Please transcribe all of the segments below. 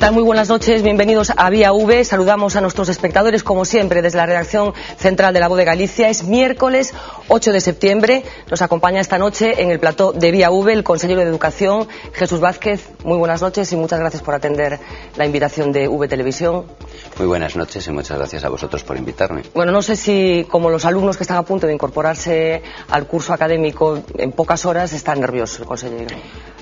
tal? Muy buenas noches, bienvenidos a Vía V. Saludamos a nuestros espectadores, como siempre, desde la redacción central de La Voz de Galicia. Es miércoles 8 de septiembre. Nos acompaña esta noche en el plató de Vía V el consejero de Educación, Jesús Vázquez. Muy buenas noches y muchas gracias por atender la invitación de V Televisión. Muy buenas noches y muchas gracias a vosotros por invitarme. Bueno, no sé si, como los alumnos que están a punto de incorporarse al curso académico en pocas horas, está nervioso el consejero.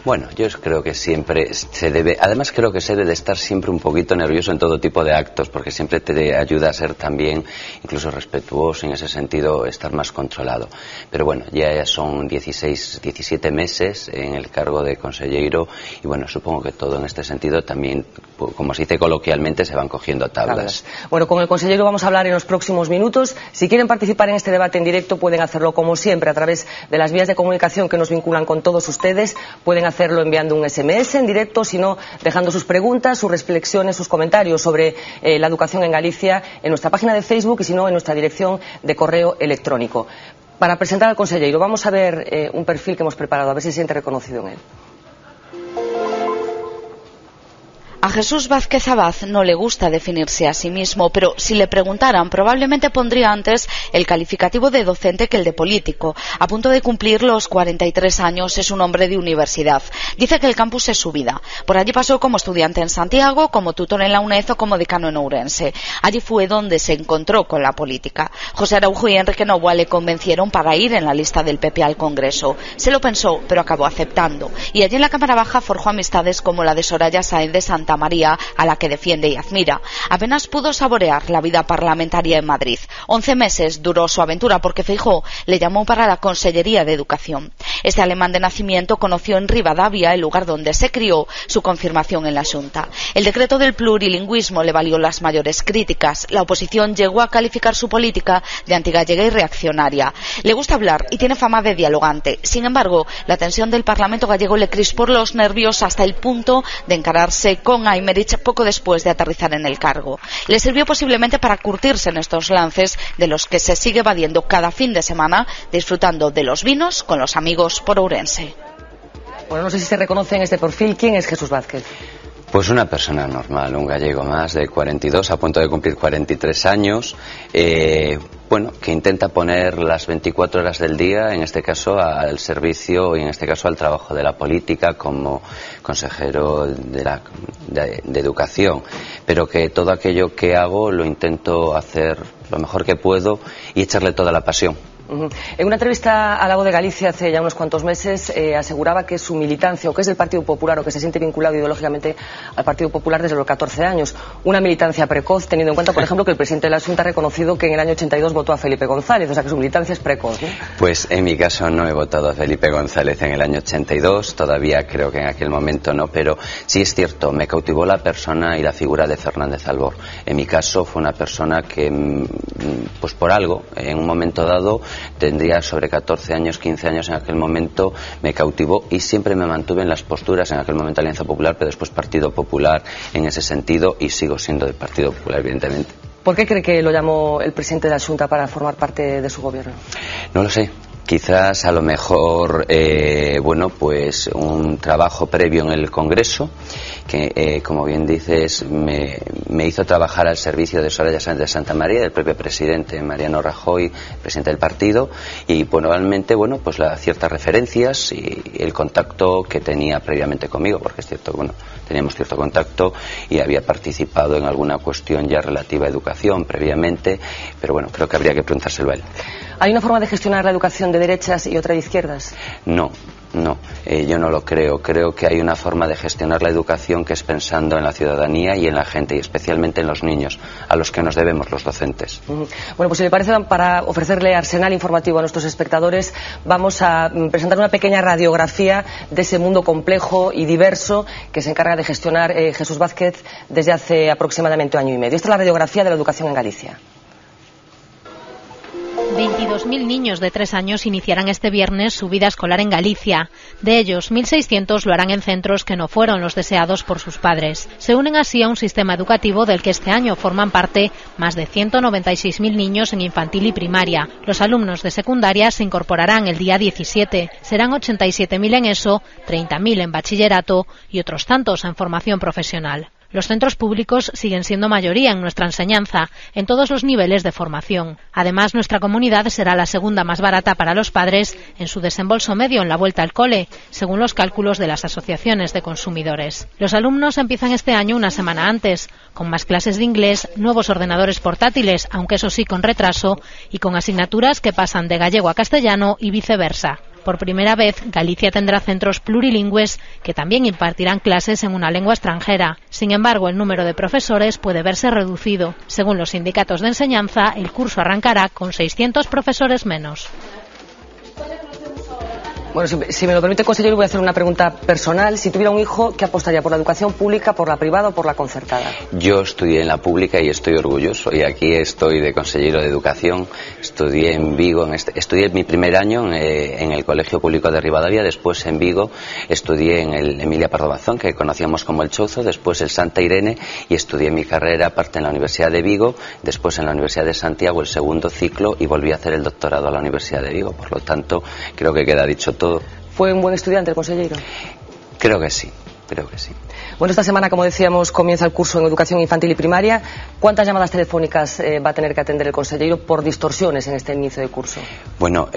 Bueno, yo creo que siempre se debe, además creo que se debe de estar siempre un poquito nervioso en todo tipo de actos, porque siempre te ayuda a ser también incluso respetuoso, en ese sentido estar más controlado. Pero bueno, ya son 17 meses en el cargo de consejero y bueno, supongo que todo en este sentido también, como se dice coloquialmente, se van cogiendo tablas. Bueno, con el consejero vamos a hablar en los próximos minutos. Si quieren participar en este debate en directo pueden hacerlo como siempre a través de las vías de comunicación que nos vinculan con todos ustedes. Pueden hacerlo enviando un SMS en directo, sino dejando sus preguntas, sus reflexiones, sus comentarios sobre la educación en Galicia en nuestra página de Facebook y si no en nuestra dirección de correo electrónico. Para presentar al consejero vamos a ver un perfil que hemos preparado, a ver si se siente reconocido en él. A Jesús Vázquez Abad no le gusta definirse a sí mismo, pero si le preguntaran probablemente pondría antes el calificativo de docente que el de político. A punto de cumplir los 43 años, es un hombre de universidad. Dice que el campus es su vida. Por allí pasó como estudiante en Santiago, como tutor en la UNED o como decano en Ourense. Allí fue donde se encontró con la política. José Araujo y Enrique Novoa le convencieron para ir en la lista del PP al Congreso. Se lo pensó, pero acabó aceptando. Y allí en la Cámara Baja forjó amistades como la de Soraya Sáenz de Santa María, a la que defiende y admira. Apenas pudo saborear la vida parlamentaria en Madrid. 11 meses duró su aventura porque Feijóo le llamó para la Consellería de Educación. Este alemán de nacimiento conoció en Rivadavia, el lugar donde se crió, su confirmación en la Xunta. El decreto del plurilingüismo le valió las mayores críticas. La oposición llegó a calificar su política de antigallega y reaccionaria. Le gusta hablar y tiene fama de dialogante. Sin embargo, la tensión del Parlamento gallego le crispó los nervios hasta el punto de encararse con Aymerich poco después de aterrizar en el cargo. Le sirvió posiblemente para curtirse en estos lances de los que se sigue evadiendo cada fin de semana, disfrutando de los vinos con los amigos por Ourense. Bueno, no sé si se reconoce en este perfil. ¿Quién es Jesús Vázquez? Pues una persona normal, un gallego más de 42, a punto de cumplir 43 años, bueno, que intenta poner las 24 horas del día, en este caso al servicio y en este caso al trabajo de la política como consejero de educación, pero que todo aquello que hago lo intento hacer lo mejor que puedo y echarle toda la pasión. En una entrevista a La Voz de Galicia hace ya unos cuantos meses aseguraba que su militancia o que es del Partido Popular o que se siente vinculado ideológicamente al Partido Popular desde los 14 años. Una militancia precoz, teniendo en cuenta, por ejemplo, que el presidente de la Xunta ha reconocido que en el año 82 votó a Felipe González, o sea que su militancia es precoz, ¿no? Pues en mi caso no he votado a Felipe González en el año 82, todavía creo que en aquel momento no, pero sí es cierto, me cautivó la persona y la figura de Fernández Albor. En mi caso fue una persona que, pues por algo, en un momento dado, tendría sobre 14 años, 15 años en aquel momento, me cautivó y siempre me mantuve en las posturas, en aquel momento Alianza Popular, pero después Partido Popular en ese sentido y sigo siendo del Partido Popular, evidentemente. ¿Por qué cree que lo llamó el presidente de la Xunta para formar parte de su gobierno? No lo sé. Quizás a lo mejor, bueno, pues un trabajo previo en el Congreso que, como bien dices, me hizo trabajar al servicio de Soraya Sáenz de Santa María, del propio presidente Mariano Rajoy, presidente del partido, y probablemente, bueno, pues las ciertas referencias y el contacto que tenía previamente conmigo, porque es cierto, bueno, teníamos cierto contacto y había participado en alguna cuestión ya relativa a educación previamente, pero bueno, creo que habría que preguntárselo a él. ¿Hay una forma de gestionar la educación de derechas y otra de izquierdas? No, yo no lo creo. Creo que hay una forma de gestionar la educación que es pensando en la ciudadanía y en la gente, y especialmente en los niños, a los que nos debemos los docentes. Bueno, pues si le parece, para ofrecerle arsenal informativo a nuestros espectadores, vamos a presentar una pequeña radiografía de ese mundo complejo y diverso que se encarga de gestionar Jesús Vázquez desde hace aproximadamente 1 año y medio. Esta es la radiografía de la educación en Galicia. 22.000 niños de 3 años iniciarán este viernes su vida escolar en Galicia. De ellos, 1.600 lo harán en centros que no fueron los deseados por sus padres. Se unen así a un sistema educativo del que este año forman parte más de 196.000 niños en infantil y primaria. Los alumnos de secundaria se incorporarán el día 17. Serán 87.000 en ESO, 30.000 en bachillerato y otros tantos en formación profesional. Los centros públicos siguen siendo mayoría en nuestra enseñanza, en todos los niveles de formación. Además, nuestra comunidad será la segunda más barata para los padres en su desembolso medio en la vuelta al cole, según los cálculos de las asociaciones de consumidores. Los alumnos empiezan este año una semana antes, con más clases de inglés, nuevos ordenadores portátiles, aunque eso sí con retraso, y con asignaturas que pasan de gallego a castellano y viceversa. Por primera vez, Galicia tendrá centros plurilingües que también impartirán clases en una lengua extranjera. Sin embargo, el número de profesores puede verse reducido. Según los sindicatos de enseñanza, el curso arrancará con 600 profesores menos. Bueno, si me lo permite, consejero, voy a hacer una pregunta personal. Si tuviera un hijo, ¿qué apostaría? ¿Por la educación pública, por la privada o por la concertada? Yo estudié en la pública y estoy orgulloso. Y aquí estoy de consejero de educación. Estudié en Vigo, estudié mi primer año en el Colegio Público de Ribadavia. Después en Vigo estudié en el Emilia Pardo Bazán, que conocíamos como el Chouzo. Después el Santa Irene, y estudié mi carrera aparte en la Universidad de Vigo. Después en la Universidad de Santiago el segundo ciclo, y volví a hacer el doctorado a la Universidad de Vigo. Por lo tanto, creo que queda dicho todo. ¿Fue un buen estudiante el consejero? Creo que sí, creo que sí. Bueno, esta semana, como decíamos, comienza el curso en educación infantil y primaria. ¿Cuántas llamadas telefónicas va a tener que atender el consejero por distorsiones en este inicio de curso? Bueno,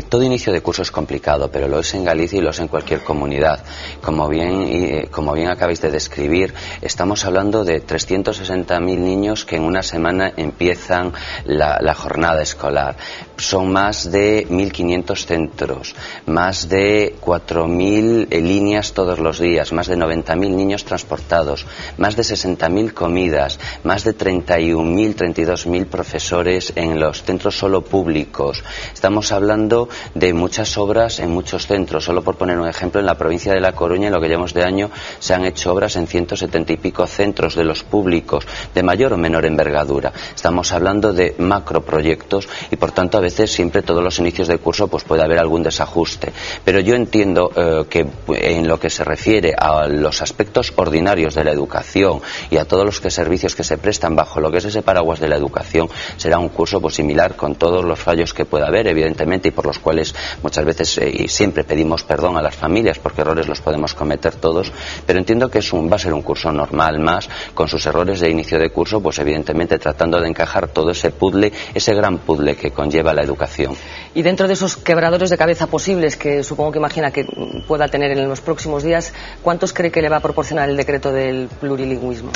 todo inicio de curso es complicado, pero lo es en Galicia y lo es en cualquier comunidad. Como bien acabáis de describir, estamos hablando de 360.000 niños que en una semana empiezan la jornada escolar. Son más de 1.500 centros, más de 4.000 líneas todos los días, más de 90.000 niños transportados, más de 60.000 comidas, más de 31.000, 32.000 profesores en los centros solo públicos. Estamos hablando de muchas obras en muchos centros. Solo por poner un ejemplo, en la provincia de La Coruña, en lo que llevamos de año, se han hecho obras en 170 y pico centros de los públicos, de mayor o menor envergadura. Estamos hablando de macroproyectos y, por tanto, a veces siempre todos los inicios de curso pues puede haber algún desajuste. Pero yo entiendo que en lo que se refiere a los aspectos ordinarios de la educación y a todos los servicios que se prestan bajo lo que es ese paraguas de la educación, será un curso pues similar, con todos los fallos que pueda haber, evidentemente, y por los cuales muchas veces y siempre pedimos perdón a las familias, porque errores los podemos cometer todos, pero entiendo que va a ser un curso normal más, con sus errores de inicio de curso, pues evidentemente tratando de encajar todo ese puzzle, ese gran puzzle que conlleva la educación. Y dentro de esos quebradores de cabeza posibles que supongo que imagina que pueda tener en los próximos días, ¿cuántos cree que le va a proporcionar el decreto del plurilingüismo?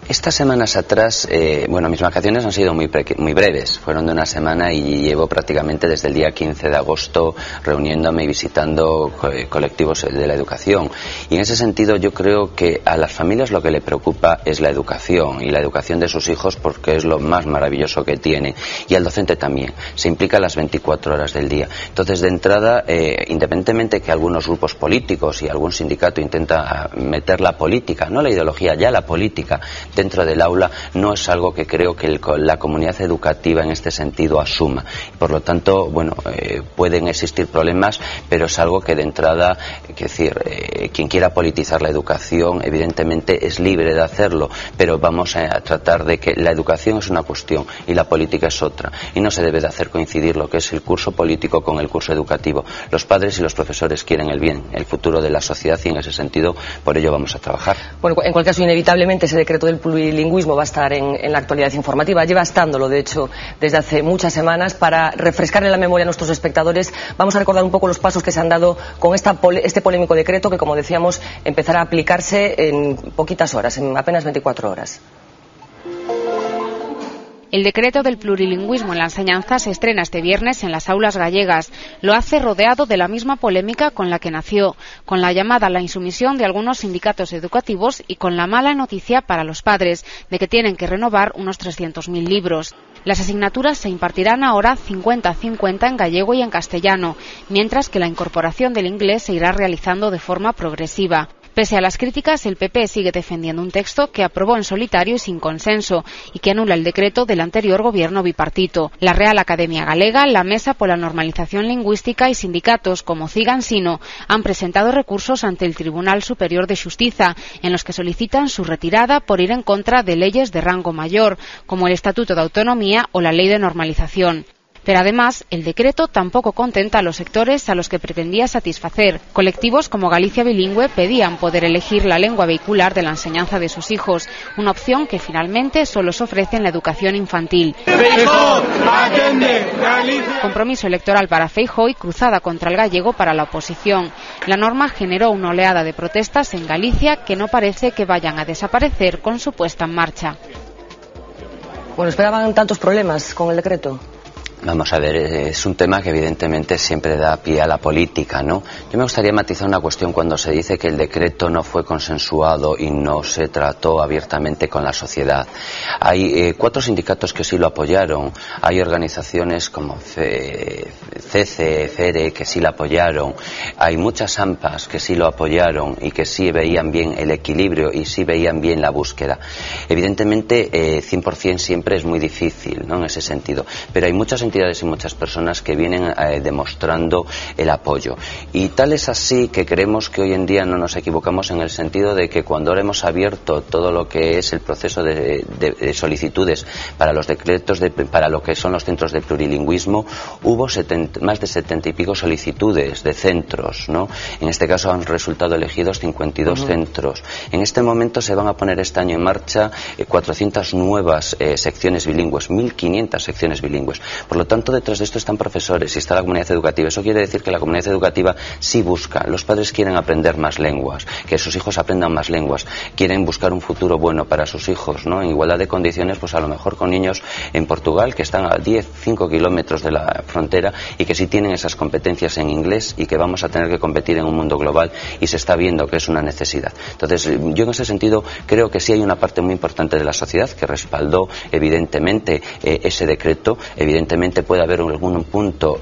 Estas semanas atrás, mis vacaciones han sido muy breves, fueron de una semana, y llevo prácticamente desde el día 15 de agosto reuniéndome y visitando colectivos de la educación. Y en ese sentido yo creo que a las familias lo que le preocupa es la educación, y la educación de sus hijos, porque es lo más maravilloso que tiene. Y al docente también, se implica las 24 horas del día. Entonces, de entrada, independientemente que algunos grupos políticos y algún sindicato intenta meter la política, no la ideología, ya la política, dentro del aula, no es algo que creo que la comunidad educativa en este sentido asuma. Por lo tanto, pueden existir problemas, pero es algo que de entrada, quien quiera politizar la educación, evidentemente es libre de hacerlo, pero vamos a tratar de que la educación es una cuestión y la política es otra, y no se debe de hacer coincidir lo que es el curso político con el curso educativo. Los padres y los profesores quieren el bien, el futuro de la sociedad, y en ese sentido por ello vamos a trabajar. Bueno, en cualquier caso, inevitablemente ese decreto del plurilingüismo va a estar en la actualidad informativa. Lleva estándolo, de hecho, desde hace muchas semanas. Para refrescarle la memoria a nuestros espectadores, vamos a recordar un poco los pasos que se han dado con este polémico decreto que, como decíamos, empezará a aplicarse en poquitas horas, en apenas 24 horas. El decreto del plurilingüismo en la enseñanza se estrena este viernes en las aulas gallegas. Lo hace rodeado de la misma polémica con la que nació, con la llamada a la insumisión de algunos sindicatos educativos y con la mala noticia para los padres de que tienen que renovar unos 300.000 libros. Las asignaturas se impartirán ahora 50-50 en gallego y en castellano, mientras que la incorporación del inglés se irá realizando de forma progresiva. Pese a las críticas, el PP sigue defendiendo un texto que aprobó en solitario y sin consenso y que anula el decreto del anterior gobierno bipartito. La Real Academia Galega, la Mesa pola Normalización Lingüística y sindicatos como Cigansino han presentado recursos ante el Tribunal Superior de Xustiza, en los que solicitan su retirada por ir en contra de leyes de rango mayor, como el Estatuto de Autonomía o la Ley de Normalización. Pero además, el decreto tampoco contenta a los sectores a los que pretendía satisfacer. Colectivos como Galicia Bilingüe pedían poder elegir la lengua vehicular de la enseñanza de sus hijos, una opción que finalmente solo se ofrece en la educación infantil. Compromiso electoral para Feijóo y cruzada contra el gallego para la oposición. La norma generó una oleada de protestas en Galicia que no parece que vayan a desaparecer con su puesta en marcha. Bueno, ¿esperaban tantos problemas con el decreto? Vamos a ver, es un tema que evidentemente siempre da pie a la política, ¿no? Yo me gustaría matizar una cuestión cuando se dice que el decreto no fue consensuado y no se trató abiertamente con la sociedad. Hay 4 sindicatos que sí lo apoyaron, hay organizaciones como CECE, FERE que sí lo apoyaron, hay muchas AMPAs que sí lo apoyaron y que sí veían bien el equilibrio y sí veían bien la búsqueda. Evidentemente 100% siempre es muy difícil, ¿no? En ese sentido, pero hay muchas entidades y muchas personas que vienen demostrando el apoyo, y tal es así que creemos que hoy en día no nos equivocamos en el sentido de que cuando ahora hemos abierto todo lo que es el proceso de solicitudes para los decretos para lo que son los centros de plurilingüismo, hubo más de 70 y pico solicitudes de centros, ¿no? En este caso han resultado elegidos 52 centros. En este momento se van a poner este año en marcha 400 nuevas secciones bilingües, 1.500 secciones bilingües. Por lo tanto, detrás de esto están profesores y está la comunidad educativa. Eso quiere decir que la comunidad educativa sí busca. Los padres quieren aprender más lenguas, que sus hijos aprendan más lenguas, quieren buscar un futuro bueno para sus hijos, ¿no? En igualdad de condiciones, pues a lo mejor con niños en Portugal que están a 5 kilómetros de la frontera y que sí tienen esas competencias en inglés y que vamos a tener que competir en un mundo global y se está viendo que es una necesidad. Entonces, yo en ese sentido creo que sí hay una parte muy importante de la sociedad que respaldó evidentemente ese decreto. Evidentemente puede haber algún punto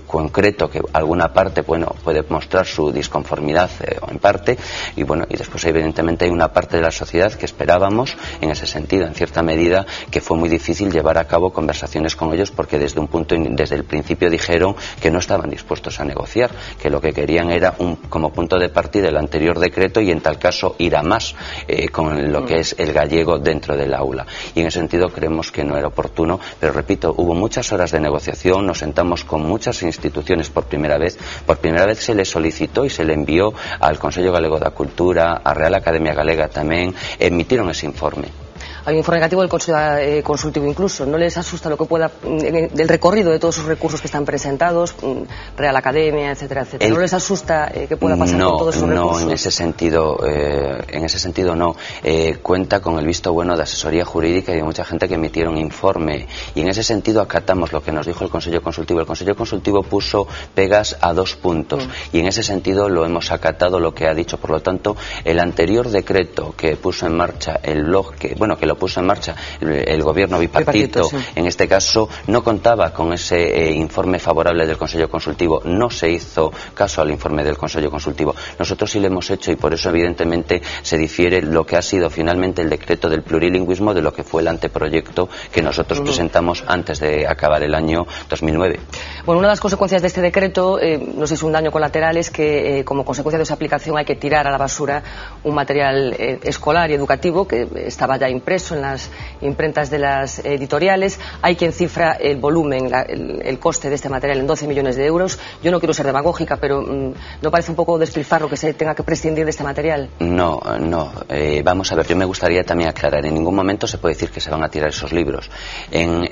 concreto que alguna parte puede mostrar su disconformidad en parte, y después evidentemente hay una parte de la sociedad que esperábamos en ese sentido, en cierta medida, que fue muy difícil llevar a cabo conversaciones con ellos porque desde el principio dijeron que no estaban dispuestos a negociar, que lo que querían era como punto de partida el anterior decreto y en tal caso ir a más con lo que es el gallego dentro del aula, y en ese sentido creemos que no era oportuno, pero repito, hubo muchas horas de negociación, nos sentamos con muchas instituciones por primera vez se le solicitó y se le envió al Consello Galego da Cultura, a Real Academia Galega tamén, emitieron ese informe. Hay un informe negativo del Consejo Consultivo incluso. ¿No les asusta lo que pueda, del recorrido de todos sus recursos que están presentados, Real Academia, etcétera, etcétera? ¿No les asusta que pueda pasar con todos esos recursos? No, en ese sentido no. Cuenta con el visto bueno de asesoría jurídica y de mucha gente que emitieron informe, y en ese sentido acatamos lo que nos dijo el Consejo Consultivo. El Consejo Consultivo puso pegas a 2 puntos y en ese sentido lo hemos acatado lo que ha dicho. Por lo tanto, el anterior decreto que puso en marcha que lo puso en marcha el gobierno bipartito, en este caso no contaba con ese informe favorable del Consejo Consultivo, no se hizo caso al informe del Consejo Consultivo. Nosotros sí lo hemos hecho y por eso evidentemente se difiere lo que ha sido finalmente el decreto del plurilingüismo de lo que fue el anteproyecto que nosotros presentamos antes de acabar el año 2009. Bueno, una de las consecuencias de este decreto, no sé si es un daño colateral, es que como consecuencia de su aplicación hay que tirar a la basura un material escolar y educativo que estaba ya impreso en las imprentas de las editoriales. Hay quien cifra el volumen, el coste de este material en 12 millones de euros. Yo no quiero ser demagógica, pero ¿no parece un poco despilfarro que se tenga que prescindir de este material? No. Vamos a ver, yo me gustaría también aclarar, en ningún momento se puede decir que se van a tirar esos libros. En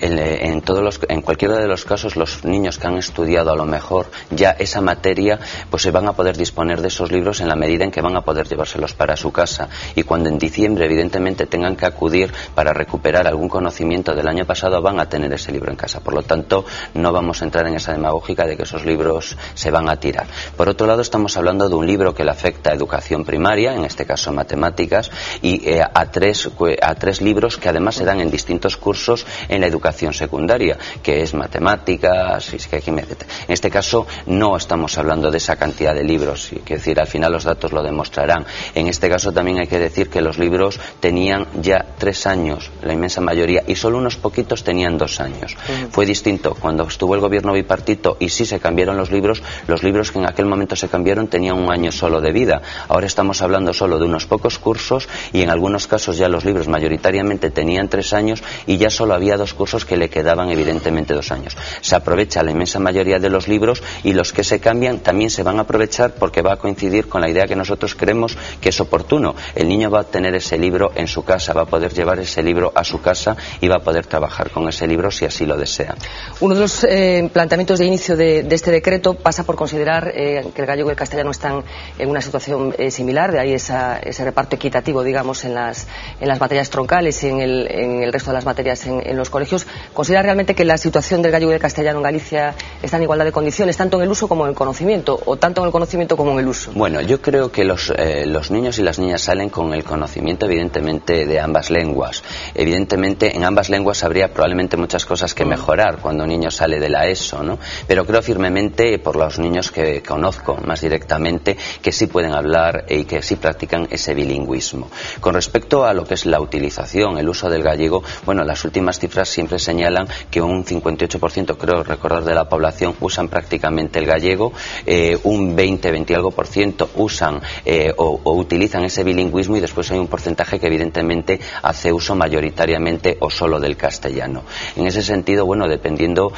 cualquiera de los casos, los niños que han estudiado a lo mejor ya esa materia, pues se van a poder disponer de esos libros en la medida en que van a poder llevárselos para su casa, y cuando en diciembre evidentemente tengan que acudir para recuperar algún conocimiento del año pasado, van a tener ese libro en casa. Por lo tanto, no vamos a entrar en esa demagógica de que esos libros se van a tirar. Por otro lado, estamos hablando de un libro que le afecta a educación primaria, en este caso matemáticas, y a tres libros que además se dan en distintos cursos en la educación secundaria, que es matemáticas, física, química, etc. En este caso no estamos hablando de esa cantidad de libros, y decir, al final los datos lo demostrarán. En este caso también hay que decir que los libros tenían ya 3 3 años, la inmensa mayoría, y solo unos poquitos tenían 2 años. Fue distinto cuando estuvo el gobierno bipartito y sí se cambiaron los libros que en aquel momento se cambiaron tenían 1 año solo de vida. Ahora estamos hablando solo de unos pocos cursos y en algunos casos ya los libros mayoritariamente tenían 3 años y ya solo había 2 cursos que le quedaban evidentemente 2 años. Se aprovecha la inmensa mayoría de los libros y los que se cambian también se van a aprovechar porque va a coincidir con la idea que nosotros creemos que es oportuno. El niño va a tener ese libro en su casa, va a poder llevar ese libro a su casa y va a poder trabajar con ese libro si así lo desea. Uno de los planteamientos de inicio de este decreto pasa por considerar que el gallego y el castellano están en una situación similar, de ahí ese reparto equitativo, digamos, en las materias troncales y en el resto de las materias en los colegios. ¿Considera realmente que la situación del gallego y del castellano en Galicia está en igualdad de condiciones, tanto en el uso como en el conocimiento, o tanto en el conocimiento como en el uso? Bueno, yo creo que los niños y las niñas salen con el conocimiento, evidentemente, de ambas lenguas. Evidentemente, en ambas lenguas habría probablemente muchas cosas que mejorar cuando un niño sale de la ESO, ¿no? Pero creo firmemente, por los niños que conozco más directamente, que sí pueden hablar y que sí practican ese bilingüismo. Con respecto a lo que es la utilización, el uso del gallego, bueno, las últimas cifras siempre señalan que un 58%, creo recordar, de la población usan prácticamente el gallego, un 20 algo por ciento usan o utilizan ese bilingüismo y después hay un porcentaje que evidentemente hace uso mayoritariamente o solo del castellano. En ese sentido, bueno, dependiendo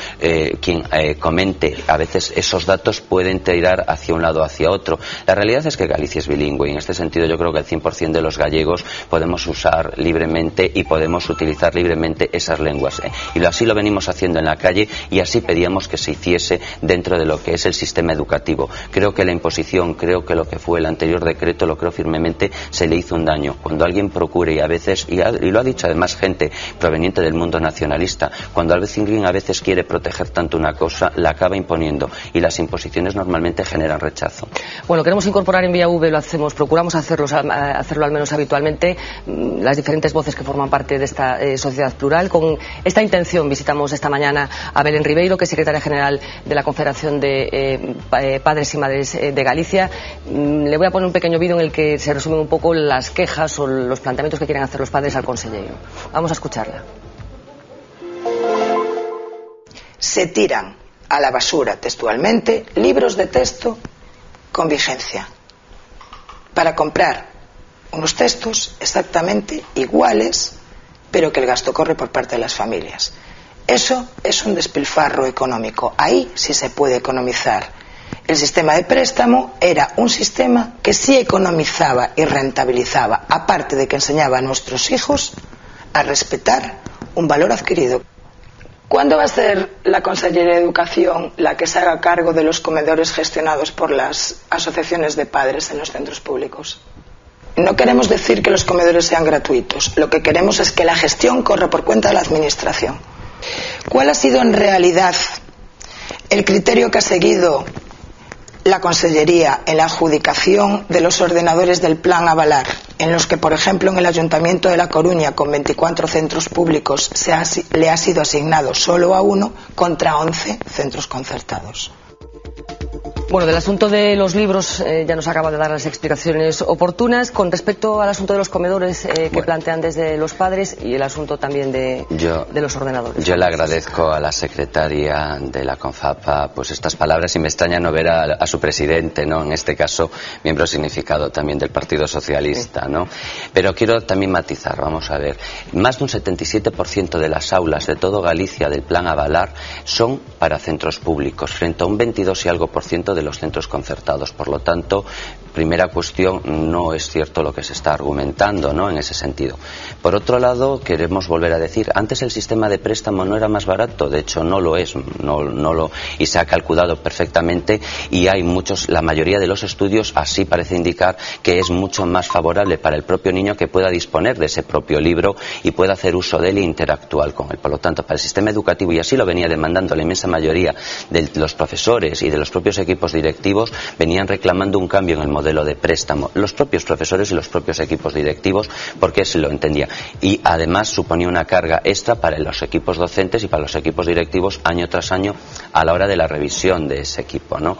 quien comente, a veces esos datos pueden tirar hacia un lado o hacia otro. La realidad es que Galicia es bilingüe y en este sentido yo creo que el 100% de los gallegos podemos usar libremente y podemos utilizar libremente esas lenguas. Y así lo venimos haciendo en la calle y así pedíamos que se hiciese dentro de lo que es el sistema educativo. Creo que la imposición, creo que lo que fue el anterior decreto, lo creo firmemente, se le hizo un daño. Cuando alguien procure y a veces, y lo ha dicho además gente proveniente del mundo nacionalista, cuando alguien a veces quiere proteger tanto una cosa, la acaba imponiendo y las imposiciones normalmente generan rechazo. Bueno, queremos incorporar en Vía V, procuramos hacerlo al menos habitualmente, las diferentes voces que forman parte de esta sociedad plural. Con esta intención visitamos esta mañana a Belén Ribeiro, que es secretaria general de la Confederación de Padres y Madres de Galicia. Le voy a poner un pequeño vídeo en el que se resumen un poco las quejas o los planteamientos que quieren hacer los padres al conselleiro. Vamos a escucharla. Se tiran a la basura, textualmente, libros de texto con vigencia para comprar unos textos exactamente iguales, pero que el gasto corre por parte de las familias. Eso es un despilfarro económico. Ahí sí se puede economizar. El sistema de préstamo era un sistema que sí economizaba y rentabilizaba, aparte de que enseñaba a nuestros hijos a respetar un valor adquirido. ¿Cuándo va a ser la Consellería de Educación la que se haga cargo de los comedores gestionados por las asociaciones de padres en los centros públicos? No queremos decir que los comedores sean gratuitos, lo que queremos es que la gestión corra por cuenta de la Administración. ¿Cuál ha sido en realidad el criterio que ha seguido la Consellería en la adjudicación de los ordenadores del Plan Avalar, en los que, por ejemplo, en el Ayuntamiento de La Coruña, con 24 centros públicos, le ha sido asignado solo a 1 contra 11 centros concertados? Bueno, del asunto de los libros ya nos acaba de dar las explicaciones oportunas. Con respecto al asunto de los comedores que plantean desde los padres y el asunto también de los ordenadores. Yo le agradezco a la secretaria de la CONFAPA pues estas palabras y me extraña no ver a su presidente, ¿no? En este caso, miembro significado también del Partido Socialista, ¿no? Pero quiero también matizar, vamos a ver. Más de un 77% de las aulas de todo Galicia del Plan Avalar son para centros públicos, frente a un 22 y algo por ciento de los centros concertados. Por lo tanto, primera cuestión, no es cierto lo que se está argumentando, ¿no? En ese sentido. Por otro lado, queremos volver a decir, antes el sistema de préstamo no era más barato, de hecho no lo es, y se ha calculado perfectamente y hay la mayoría de los estudios así parece indicar que es mucho más favorable para el propio niño que pueda disponer de ese propio libro y pueda hacer uso de él e interactuar con él. Por lo tanto, para el sistema educativo, y así lo venía demandando la inmensa mayoría de los profesores y de los propios equipos equipos directivos venían reclamando un cambio en el modelo de préstamo. Los propios profesores y los propios equipos directivos, porque se lo entendía. Y además suponía una carga extra para los equipos docentes y para los equipos directivos año tras año a la hora de la revisión de ese equipo, ¿no?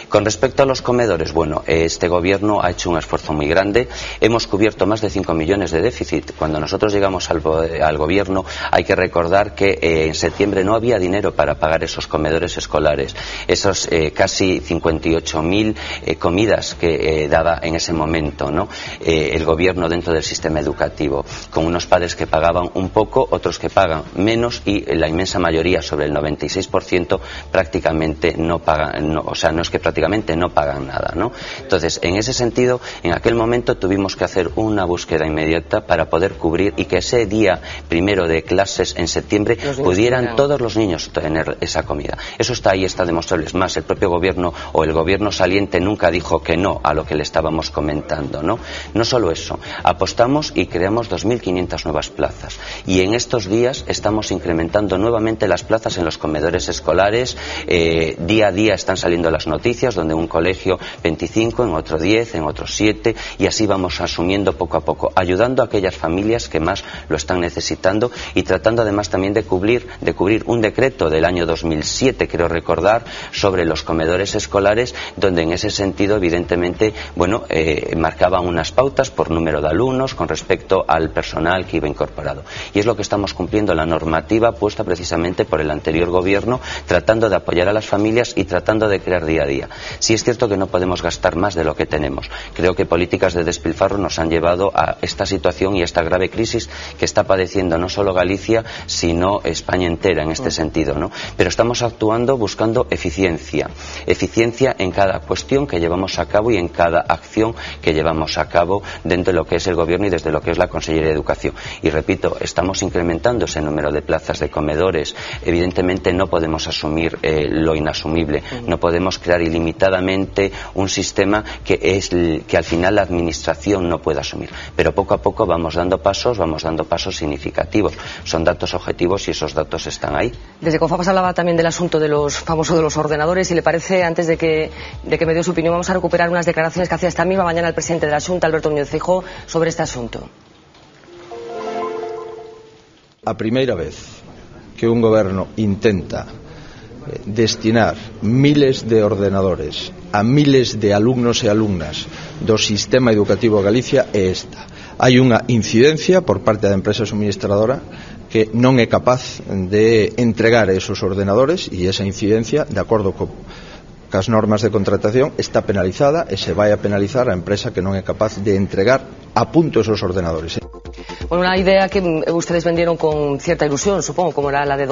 Con respecto a los comedores, bueno, este gobierno ha hecho un esfuerzo muy grande. Hemos cubierto más de 5 millones de déficit. Cuando nosotros llegamos al gobierno, hay que recordar que en septiembre no había dinero para pagar esos comedores escolares, esos casi 58.000 comidas que daba en ese momento, ¿no? El gobierno dentro del sistema educativo, con unos padres que pagaban un poco, otros que pagan menos y la inmensa mayoría, sobre el 96%, prácticamente no pagan, o sea, no es que prácticamente no pagan nada, ¿no? Entonces, en ese sentido, en aquel momento tuvimos que hacer una búsqueda inmediata para poder cubrir y que ese día primero de clases en septiembre pudieran todos los niños tener esa comida. Eso está ahí, está demostrable. Es más, el propio gobierno o el gobierno saliente nunca dijo que no a lo que le estábamos comentando, ¿no? No solo eso, apostamos y creamos 2.500 nuevas plazas. Y en estos días estamos incrementando nuevamente las plazas en los comedores escolares. Día a día están saliendo las noticias, donde un colegio 25, en otro 10, en otro 7, y así vamos asumiendo poco a poco, ayudando a aquellas familias que más lo están necesitando y tratando además también de cubrir un decreto del año 2007, creo recordar, sobre los comedores escolares, donde en ese sentido, evidentemente, bueno, marcaban unas pautas por número de alumnos con respecto al personal que iba incorporado. Y es lo que estamos cumpliendo, la normativa puesta precisamente por el anterior gobierno, tratando de apoyar a las familias y tratando de crear día a día. Sí es cierto que no podemos gastar más de lo que tenemos. Creo que políticas de despilfarro nos han llevado a esta situación y a esta grave crisis que está padeciendo no solo Galicia, sino España entera en este sentido, ¿no? Pero estamos actuando buscando eficiencia en cada cuestión que llevamos a cabo y en cada acción que llevamos a cabo dentro de lo que es el gobierno y desde lo que es la Consellería de Educación. Y repito, estamos incrementando ese número de plazas de comedores. Evidentemente no podemos asumir lo inasumible, no podemos crear ilimitadamente un sistema que al final la administración no puede asumir, pero poco a poco vamos dando pasos significativos. Son datos objetivos y esos datos están ahí. Desde Confavas hablaba también del asunto de los famosos de los ordenadores, y le parece, antes de que me dé su opinión, vamos a recuperar unas declaraciones que hacía esta misma mañana el presidente de la Xunta, Alberto Núñez Feijóo, sobre este asunto. A primeira vez que un goberno intenta destinar miles de ordenadores a miles de alumnos e alumnas do sistema educativo de Galicia é esta. Hai unha incidencia por parte da empresa suministradora que non é capaz de entregar esos ordenadores, e esa incidencia, de acordo cas normas de contratación, está penalizada e se vai a penalizar a empresa que non é capaz de entregar a punto esos ordenadores. Bueno, una idea que ustedes vendieron con cierta ilusión, supongo, como era la de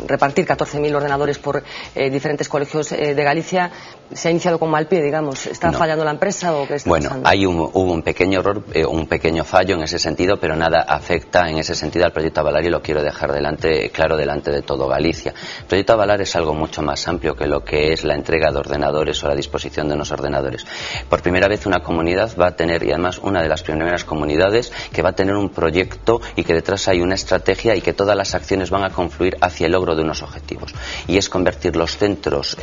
repartir 14.000 ordenadores por diferentes colegios de Galicia, ¿se ha iniciado con mal pie, digamos? ¿Está fallando la empresa o qué está pasando? Bueno, hubo un pequeño error, un pequeño fallo en ese sentido, pero nada afecta en ese sentido al proyecto Avalar, y lo quiero dejar claro delante de todo Galicia. El proyecto Avalar es algo mucho más amplio que lo que es la entrega de ordenadores o la disposición de unos ordenadores. Por primera vez una comunidad va a tener, y además una de las primeras comunidades, que va a tener un proyecto y que detrás hay una estrategia y que todas las acciones van a confluir hacia el logro de unos objetivos. Y es convertir los centros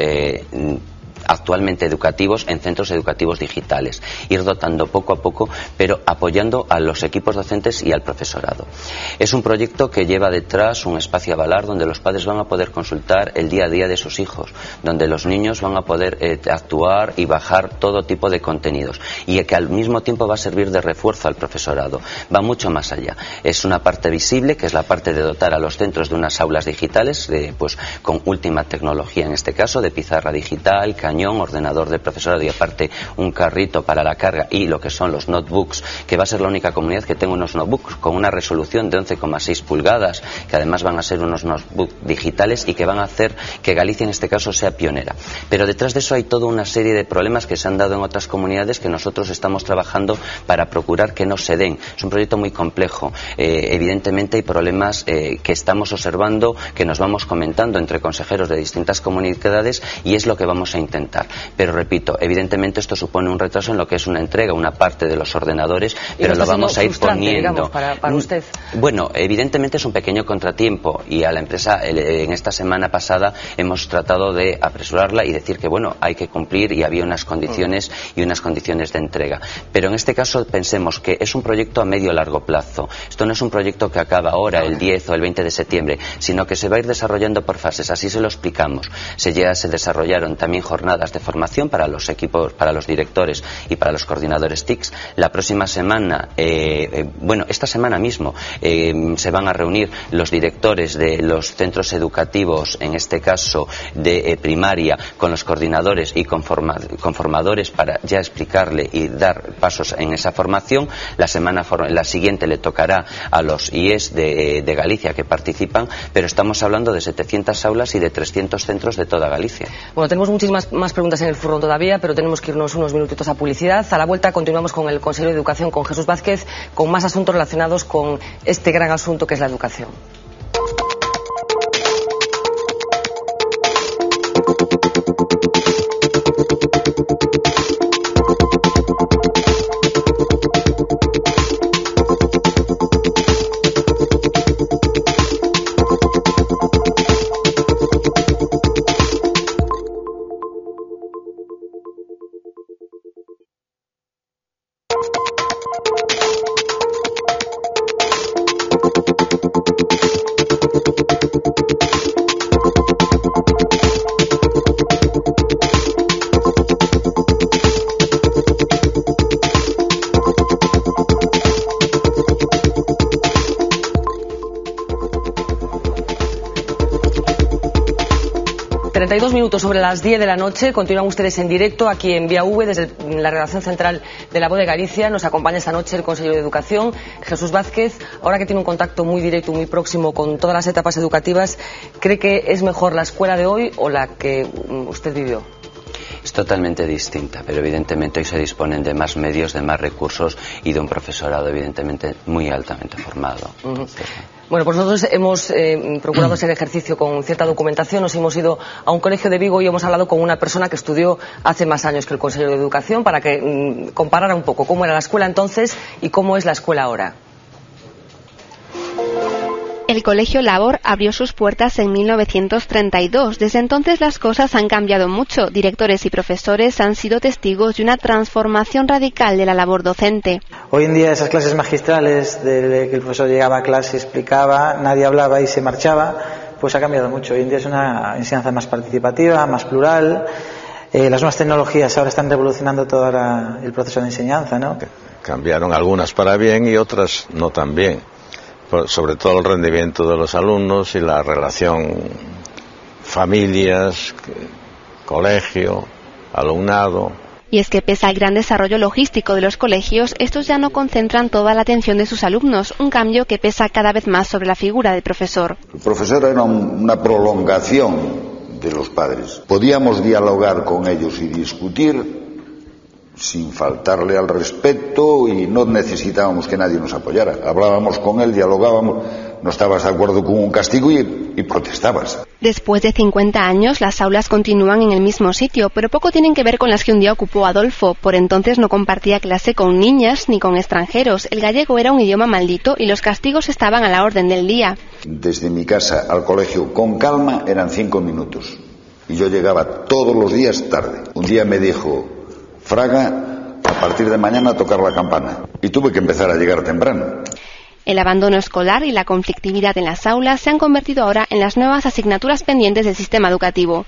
actualmente educativos en centros educativos digitales, ir dotando poco a poco, pero apoyando a los equipos docentes y al profesorado. Es un proyecto que lleva detrás un espacio Avalar donde los padres van a poder consultar el día a día de sus hijos, donde los niños van a poder actuar y bajar todo tipo de contenidos, y que al mismo tiempo va a servir de refuerzo al profesorado. Va mucho más allá. Es una parte visible, que es la parte de dotar a los centros de unas aulas digitales, pues con última tecnología, en este caso de pizarra digital, cañón, ordenador del profesorado, y aparte un carrito para la carga y lo que son los notebooks, que va a ser la única comunidad que tenga unos notebooks con una resolución de 11,6 pulgadas, que además van a ser unos notebooks digitales y que van a hacer que Galicia en este caso sea pionera. Pero detrás de eso hay toda una serie de problemas que se han dado en otras comunidades que nosotros estamos trabajando para procurar que no se den. Es un proyecto muy complejo. Evidentemente hay problemas que estamos observando, que nos vamos comentando entre consejeros de distintas comunidades, y es lo que vamos a intentar implementar. Pero repito, evidentemente esto supone un retraso en lo que es una entrega, una parte de los ordenadores, pero lo vamos a ir poniendo. Digamos, para usted. Bueno, evidentemente es un pequeño contratiempo y a la empresa en esta semana pasada hemos tratado de apresurarla y decir que bueno, hay que cumplir y había unas condiciones y unas condiciones de entrega. Pero en este caso pensemos que es un proyecto a medio largo plazo. Esto no es un proyecto que acaba ahora, el 10 o el 20 de septiembre, sino que se va a ir desarrollando por fases. Así se lo explicamos. Se desarrollaron también jornadas de formación para los equipos, para los directores y para los coordinadores TICs. La próxima semana, esta semana mismo, se van a reunir los directores de los centros educativos, en este caso de primaria, con los coordinadores y con formadores para ya explicarle y dar pasos en esa formación. La siguiente le tocará a los IES de Galicia que participan, pero estamos hablando de 700 aulas y de 300 centros de toda Galicia. Bueno, tenemos muchísimas más preguntas en el furrón todavía, pero tenemos que irnos unos minutitos a publicidad. A la vuelta continuamos con el consejero de Educación, con Jesús Vázquez, con más asuntos relacionados con este gran asunto que es la educación. Sobre las 10 de la noche, continúan ustedes en directo aquí en Vía V desde la redacción central de La Voz de Galicia. Nos acompaña esta noche el consejero de Educación, Jesús Vázquez. Ahora que tiene un contacto muy directo, muy próximo con todas las etapas educativas, ¿cree que es mejor la escuela de hoy o la que usted vivió? Es totalmente distinta, pero evidentemente hoy se disponen de más medios, de más recursos y de un profesorado evidentemente muy altamente formado. Bueno, pues nosotros hemos procurado hacer ejercicio con cierta documentación. Nos hemos ido a un colegio de Vigo y hemos hablado con una persona que estudió hace más años que el consejero de Educación para que comparara un poco cómo era la escuela entonces y cómo es la escuela ahora. El Colegio Labor abrió sus puertas en 1932. Desde entonces las cosas han cambiado mucho. Directores y profesores han sido testigos de una transformación radical de la labor docente. Hoy en día esas clases magistrales de que el profesor llegaba a clase, explicaba, nadie hablaba y se marchaba, pues ha cambiado mucho. Hoy en día es una enseñanza más participativa, más plural. Las nuevas tecnologías ahora están revolucionando todo el proceso de enseñanza, ¿no? Cambiaron algunas para bien y otras no tan bien. Sobre todo el rendimiento de los alumnos y la relación familias, colegio, alumnado. Y es que pese al gran desarrollo logístico de los colegios, estos ya no concentran toda la atención de sus alumnos, un cambio que pesa cada vez más sobre la figura del profesor. El profesor era una prolongación de los padres. Podíamos dialogar con ellos y discutir sin faltarle al respeto y no necesitábamos que nadie nos apoyara. Hablábamos con él, dialogábamos, no estabas de acuerdo con un castigo y protestabas. Después de 50 años, las aulas continúan en el mismo sitio, pero poco tienen que ver con las que un día ocupó Adolfo. Por entonces no compartía clase con niñas ni con extranjeros. El gallego era un idioma maldito y los castigos estaban a la orden del día. Desde mi casa al colegio con calma eran 5 minutos y yo llegaba todos los días tarde. Un día me dijo: Fraga, a partir de mañana a tocar la campana. Y tuve que empezar a llegar temprano. El abandono escolar y la conflictividad en las aulas se han convertido ahora en las nuevas asignaturas pendientes del sistema educativo.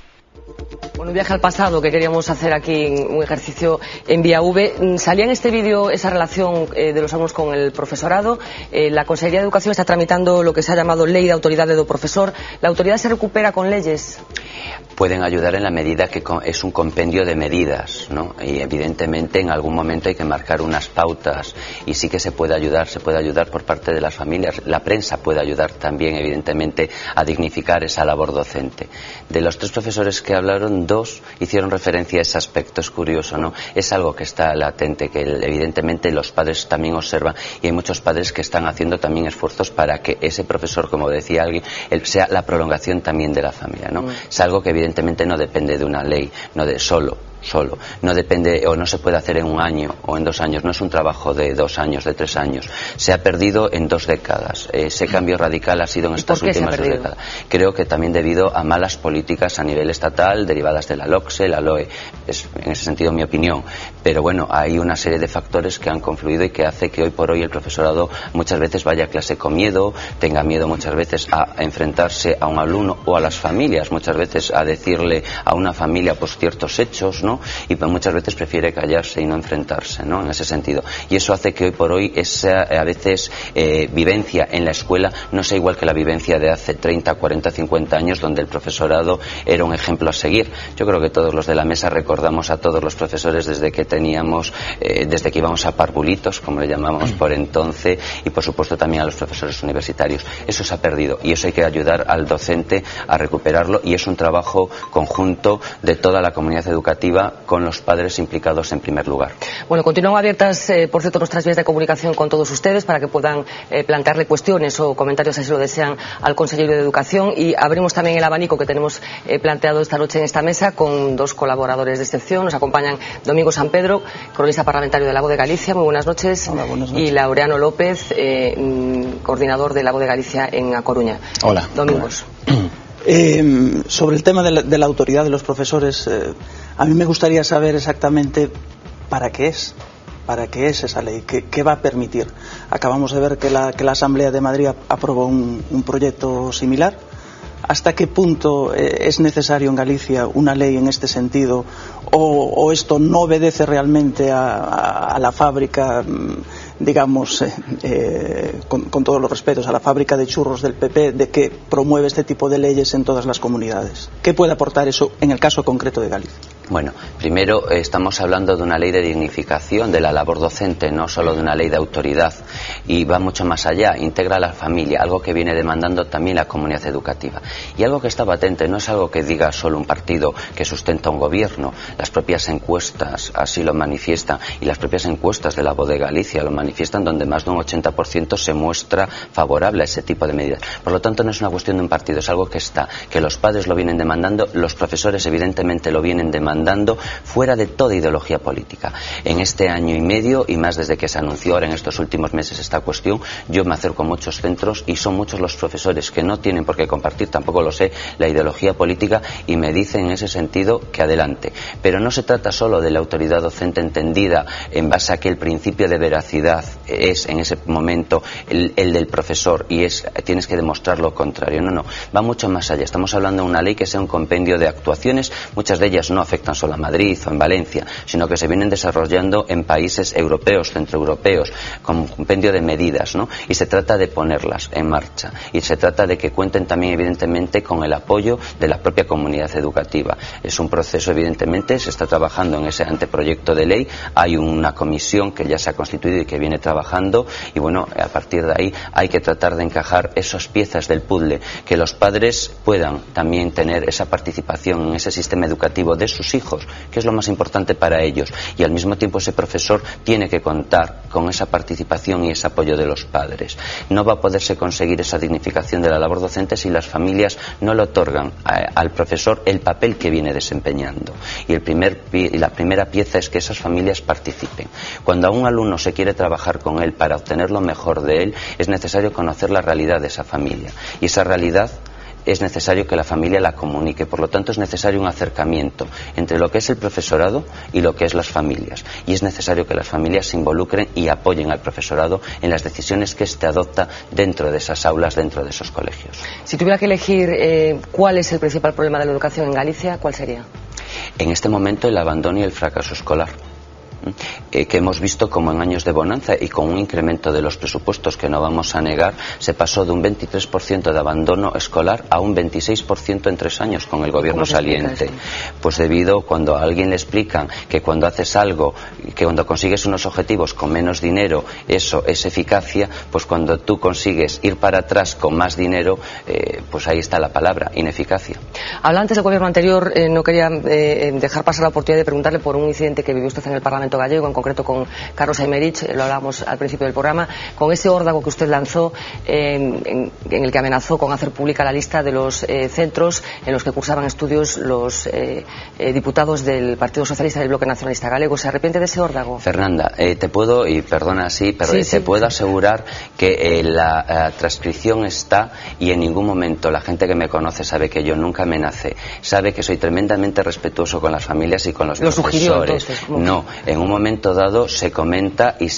Bueno, un viaje al pasado que queríamos hacer aquí, un ejercicio en Vía V. Salía en este vídeo esa relación de los alumnos con el profesorado. La Consejería de Educación está tramitando lo que se ha llamado Ley de Autoridad do Profesor. ¿La autoridad se recupera con leyes? Pueden ayudar en la medida que es un compendio de medidas, ¿no? Y evidentemente en algún momento hay que marcar unas pautas y sí que se puede ayudar por parte de las familias. La prensa puede ayudar también evidentemente a dignificar esa labor docente. De los 3 profesores que hablaron, 2 hicieron referencia a ese aspecto. Es curioso, ¿no? Es algo que está latente, que evidentemente los padres también observan y hay muchos padres que están haciendo también esfuerzos para que ese profesor, como decía alguien, sea la prolongación también de la familia, ¿no? Es algo que evidentemente evidentemente no depende de una ley, no de solo, no depende o no se puede hacer en un año o en 2 años, no es un trabajo de 2 años, de 3 años, se ha perdido en 2 décadas, ese cambio radical ha sido en estas últimas 2 décadas. Creo que también debido a malas políticas a nivel estatal derivadas de la LOCSE, la LOE, es en ese sentido mi opinión, pero bueno, hay una serie de factores que han confluido y que hace que hoy por hoy el profesorado muchas veces vaya a clase con miedo, tenga miedo muchas veces a enfrentarse a un alumno o a las familias, muchas veces a decirle a una familia pues ciertos hechos, ¿no? Y pues muchas veces prefiere callarse y no enfrentarse, ¿no? En ese sentido. Y eso hace que hoy por hoy esa a veces vivencia en la escuela no sea igual que la vivencia de hace 30, 40, 50 años donde el profesorado era un ejemplo a seguir. Yo creo que todos los de la mesa recordamos a todos los profesores desde que teníamos, desde que íbamos a parvulitos, como le llamamos por entonces, y por supuesto también a los profesores universitarios. Eso se ha perdido y eso hay que ayudar al docente a recuperarlo y es un trabajo conjunto de toda la comunidad educativa con los padres implicados en primer lugar. Bueno, continúan abiertas, por cierto, nuestras vías de comunicación con todos ustedes para que puedan plantearle cuestiones o comentarios, así lo desean, al consejero de Educación, y abrimos también el abanico que tenemos planteado esta noche en esta mesa con 2 colaboradores de excepción. Nos acompañan Domingo San Pedro, cronista parlamentario de La Voz de Galicia. Muy buenas noches. Hola, buenas noches. Y Laureano López, coordinador de La Voz de Galicia en A Coruña. Hola. Domingos. Sobre el tema de la autoridad de los profesores, a mí me gustaría saber exactamente para qué es esa ley, qué va a permitir. Acabamos de ver que la Asamblea de Madrid aprobó un proyecto similar. ¿Hasta qué punto es necesario en Galicia una ley en este sentido? ¿O esto no obedece realmente a la fábrica, digamos, con todos los respetos, a la fábrica de churros del PP, de que promueve este tipo de leyes en todas las comunidades? ¿Qué puede aportar eso en el caso concreto de Galicia? Bueno, primero estamos hablando de una ley de dignificación de la labor docente, no solo de una ley de autoridad, y va mucho más allá, integra a la familia, algo que viene demandando también la comunidad educativa. Y algo que está patente, no es algo que diga solo un partido que sustenta un gobierno, las propias encuestas así lo manifiestan, y las propias encuestas de La Voz de Galicia lo manifiestan, donde más de un 80% se muestra favorable a ese tipo de medidas. Por lo tanto, no es una cuestión de un partido, es algo que está, que los padres lo vienen demandando, los profesores evidentemente lo vienen demandando, fuera de toda ideología política. En este año y medio, y más desde que se anunció ahora en estos últimos meses esta cuestión, yo me acerco a muchos centros y son muchos los profesores que no tienen por qué compartir, tampoco lo sé, la ideología política, y me dicen en ese sentido que adelante. Pero no se trata solo de la autoridad docente entendida en base a que el principio de veracidad es en ese momento el del profesor y tienes que demostrar lo contrario. No, va mucho más allá. Estamos hablando de una ley que sea un compendio de actuaciones, muchas de ellas no afectan solo a Madrid o en Valencia, sino que se vienen desarrollando en países europeos, centroeuropeos, como un compendio de medidas, ¿no? Y se trata de ponerlas en marcha y se trata de que cuenten también evidentemente con el apoyo de la propia comunidad educativa. Es un proceso, evidentemente, se está trabajando en ese anteproyecto de ley, hay una comisión que ya se ha constituido y que viene trabajando, y bueno, a partir de ahí hay que tratar de encajar esas piezas del puzzle, que los padres puedan también tener esa participación en ese sistema educativo de sus hijos, que es lo más importante para ellos, y al mismo tiempo ese profesor tiene que contar con esa participación y ese apoyo de los padres. No va a poderse conseguir esa dignificación de la labor docente si las familias no le otorgan al profesor el papel que viene desempeñando, y la primera pieza es que esas familias participen. Cuando a un alumno se quiere trabajar con él para obtener lo mejor de él, es necesario conocer la realidad de esa familia, y esa realidad es necesario que la familia la comunique. Por lo tanto, es necesario un acercamiento entre lo que es el profesorado y lo que es las familias, y es necesario que las familias se involucren y apoyen al profesorado en las decisiones que éste adopta dentro de esas aulas, dentro de esos colegios. Si tuviera que elegir cuál es el principal problema de la educación en Galicia, ¿cuál sería? En este momento, el abandono y el fracaso escolar, que hemos visto como en años de bonanza y con un incremento de los presupuestos que no vamos a negar, se pasó de un 23% de abandono escolar a un 26% en 3 años con el gobierno saliente. Pues debido, cuando a alguien le explican que cuando haces algo, que cuando consigues unos objetivos con menos dinero, eso es eficacia, pues cuando tú consigues ir para atrás con más dinero, pues ahí está la palabra, ineficacia. Habla antes del gobierno anterior, no quería dejar pasar la oportunidad de preguntarle por un incidente que vivió usted en el Parlamento Parlamento gallego, en concreto con Carlos Aymerich, lo hablábamos al principio del programa, con ese órdago que usted lanzó en el que amenazó con hacer pública la lista de los centros en los que cursaban estudios los diputados del Partido Socialista y del Bloque Nacionalista Galego. ¿Se arrepiente de ese órdago? Fernanda, te puedo, y perdona pero te puedo asegurar que la transcripción está, y en ningún momento la gente que me conoce sabe que yo nunca amenacé, sabe que soy tremendamente respetuoso con las familias y con los profesores. Entonces, no, en un momento dado se comenta y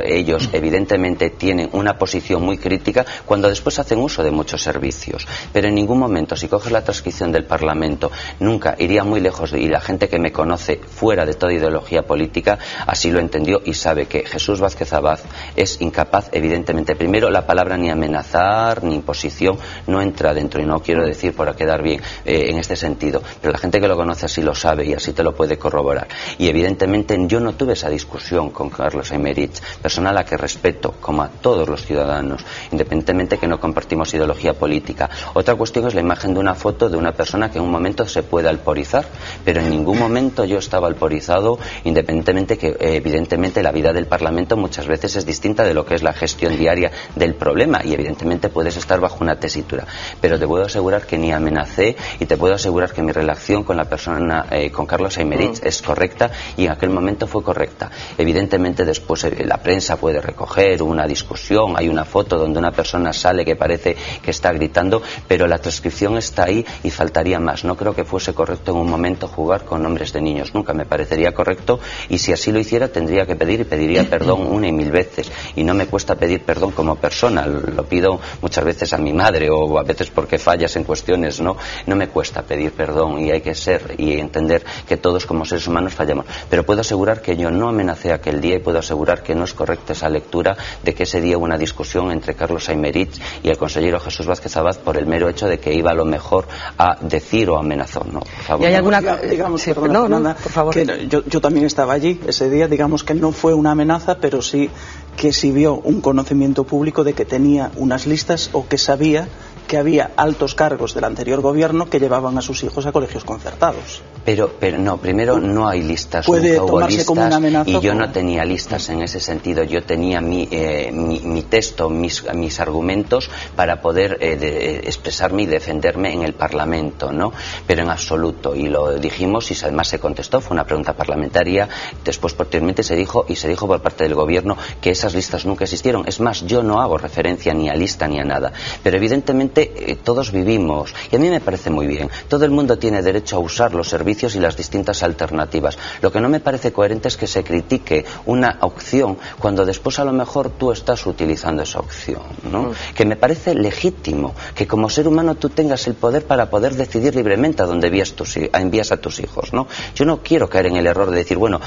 ellos evidentemente tienen una posición muy crítica cuando después hacen uso de muchos servicios, pero en ningún momento, si coges la transcripción del Parlamento, nunca iría muy lejos, y la gente que me conoce fuera de toda ideología política así lo entendió y sabe que Jesús Vázquez Abad es incapaz, evidentemente. Primero, la palabra ni amenazar ni imposición no entra dentro, y no quiero decir para quedar bien en este sentido, pero la gente que lo conoce así lo sabe y así te lo puede corroborar. Y evidentemente yo no tuve esa discusión con Carlos Aymerich, persona a la que respeto como a todos los ciudadanos, independientemente que no compartimos ideología política. Otra cuestión es la imagen de una foto de una persona que en un momento se puede alporizar, pero en ningún momento yo estaba alporizado, independientemente que evidentemente la vida del Parlamento muchas veces es distinta de lo que es la gestión diaria del problema, y evidentemente puedes estar bajo una tesitura, pero te puedo asegurar que ni amenacé, y te puedo asegurar que mi relación con la persona, con Carlos Aymerich, es correcta, y en aquel momento fue correcta. Evidentemente después la prensa puede recoger una discusión, hay una foto donde una persona sale que parece que está gritando, pero la transcripción está ahí y faltaría más. No creo que fuese correcto en un momento jugar con nombres de niños, nunca me parecería correcto, y si así lo hiciera tendría que pedir, y pediría perdón una y mil veces, y no me cuesta pedir perdón como persona, lo pido muchas veces a mi madre, o a veces porque fallas en cuestiones, no me cuesta pedir perdón, y hay que ser y entender que todos como seres humanos fallamos, pero puedo asegurar que yo no amenacé aquel día, y puedo asegurar que no es correcta esa lectura de que ese día hubo una discusión entre Carlos Aymerich y el consejero Jesús Vázquez Abad por el mero hecho de que iba a lo mejor a decir o amenazó. No, por favor. ¿Y hay alguna... digamos, sí, perdona, Fernanda, por favor. Que yo también estaba allí ese día, digamos que no fue una amenaza, pero sí que sí vio un conocimiento público de que tenía unas listas, o que sabía que había altos cargos del anterior gobierno que llevaban a sus hijos a colegios concertados. Pero no, primero no hay listas, puede nunca hubo tomarse listas, como una amenaza, y yo no tenía listas en ese sentido. Yo tenía mi texto, mis argumentos para poder expresarme y defenderme en el Parlamento, ¿no? Pero en absoluto, y lo dijimos, y además se contestó, fue una pregunta parlamentaria, después posteriormente se dijo por parte del gobierno que esas listas nunca existieron. Es más, yo no hago referencia ni a lista ni a nada, pero evidentemente todos vivimos, y a mí me parece muy bien, todo el mundo tiene derecho a usar los servicios y las distintas alternativas. Lo que no me parece coherente es que se critique una opción cuando después a lo mejor tú estás utilizando esa opción, ¿no? Que me parece legítimo que como ser humano tú tengas el poder para poder decidir libremente a dónde envías a tus hijos, ¿no? Yo no quiero caer en el error de decir, bueno,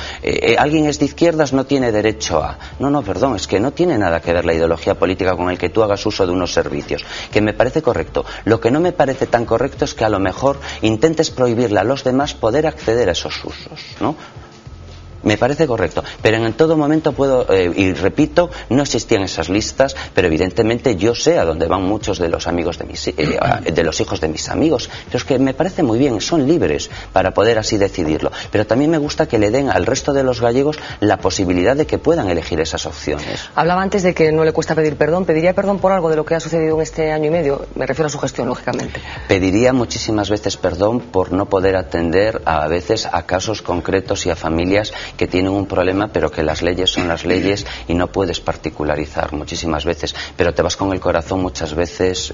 alguien es de izquierdas, no tiene derecho a... No, perdón, es que no tiene nada que ver la ideología política con el que tú hagas uso de unos servicios, que me parece correcto. Lo que no me parece tan correcto es que a lo mejor intentes prohibirle a los demás poder acceder a esos usos, ¿no? Me parece correcto, pero en todo momento puedo, y repito, no existían esas listas, pero evidentemente yo sé a dónde van muchos de los amigos de los hijos de mis amigos, pero es que me parece muy bien, son libres para poder así decidirlo, pero también me gusta que le den al resto de los gallegos la posibilidad de que puedan elegir esas opciones. Hablaba antes de que no le cuesta pedir perdón. ¿Pediría perdón por algo de lo que ha sucedido en este año y medio? Me refiero a su gestión, lógicamente. Pediría muchísimas veces perdón por no poder atender a veces a casos concretos y a familias que tienen un problema, pero que las leyes son las leyes y no puedes particularizar muchísimas veces, pero te vas con el corazón muchas veces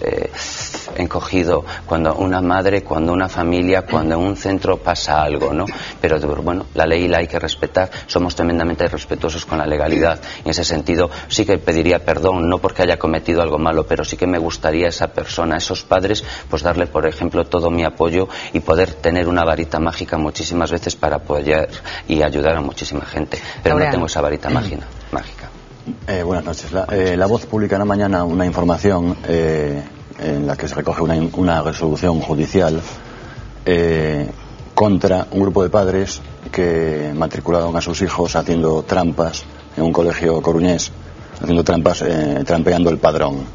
encogido cuando una madre, cuando una familia, cuando en un centro pasa algo, ¿no? Pero bueno, la ley la hay que respetar, somos tremendamente respetuosos con la legalidad. En ese sentido sí que pediría perdón, no porque haya cometido algo malo, pero sí que me gustaría a esa persona, a esos padres, pues darle, por ejemplo, todo mi apoyo y poder tener una varita mágica muchísimas veces para apoyar y ayudar a muchísima gente, pero no tengo esa varita mágica. Buenas noches. La Voz publica en la mañana una información en la que se recoge una resolución judicial contra un grupo de padres que matricularon a sus hijos haciendo trampas en un colegio coruñés, haciendo trampas, trampeando el padrón.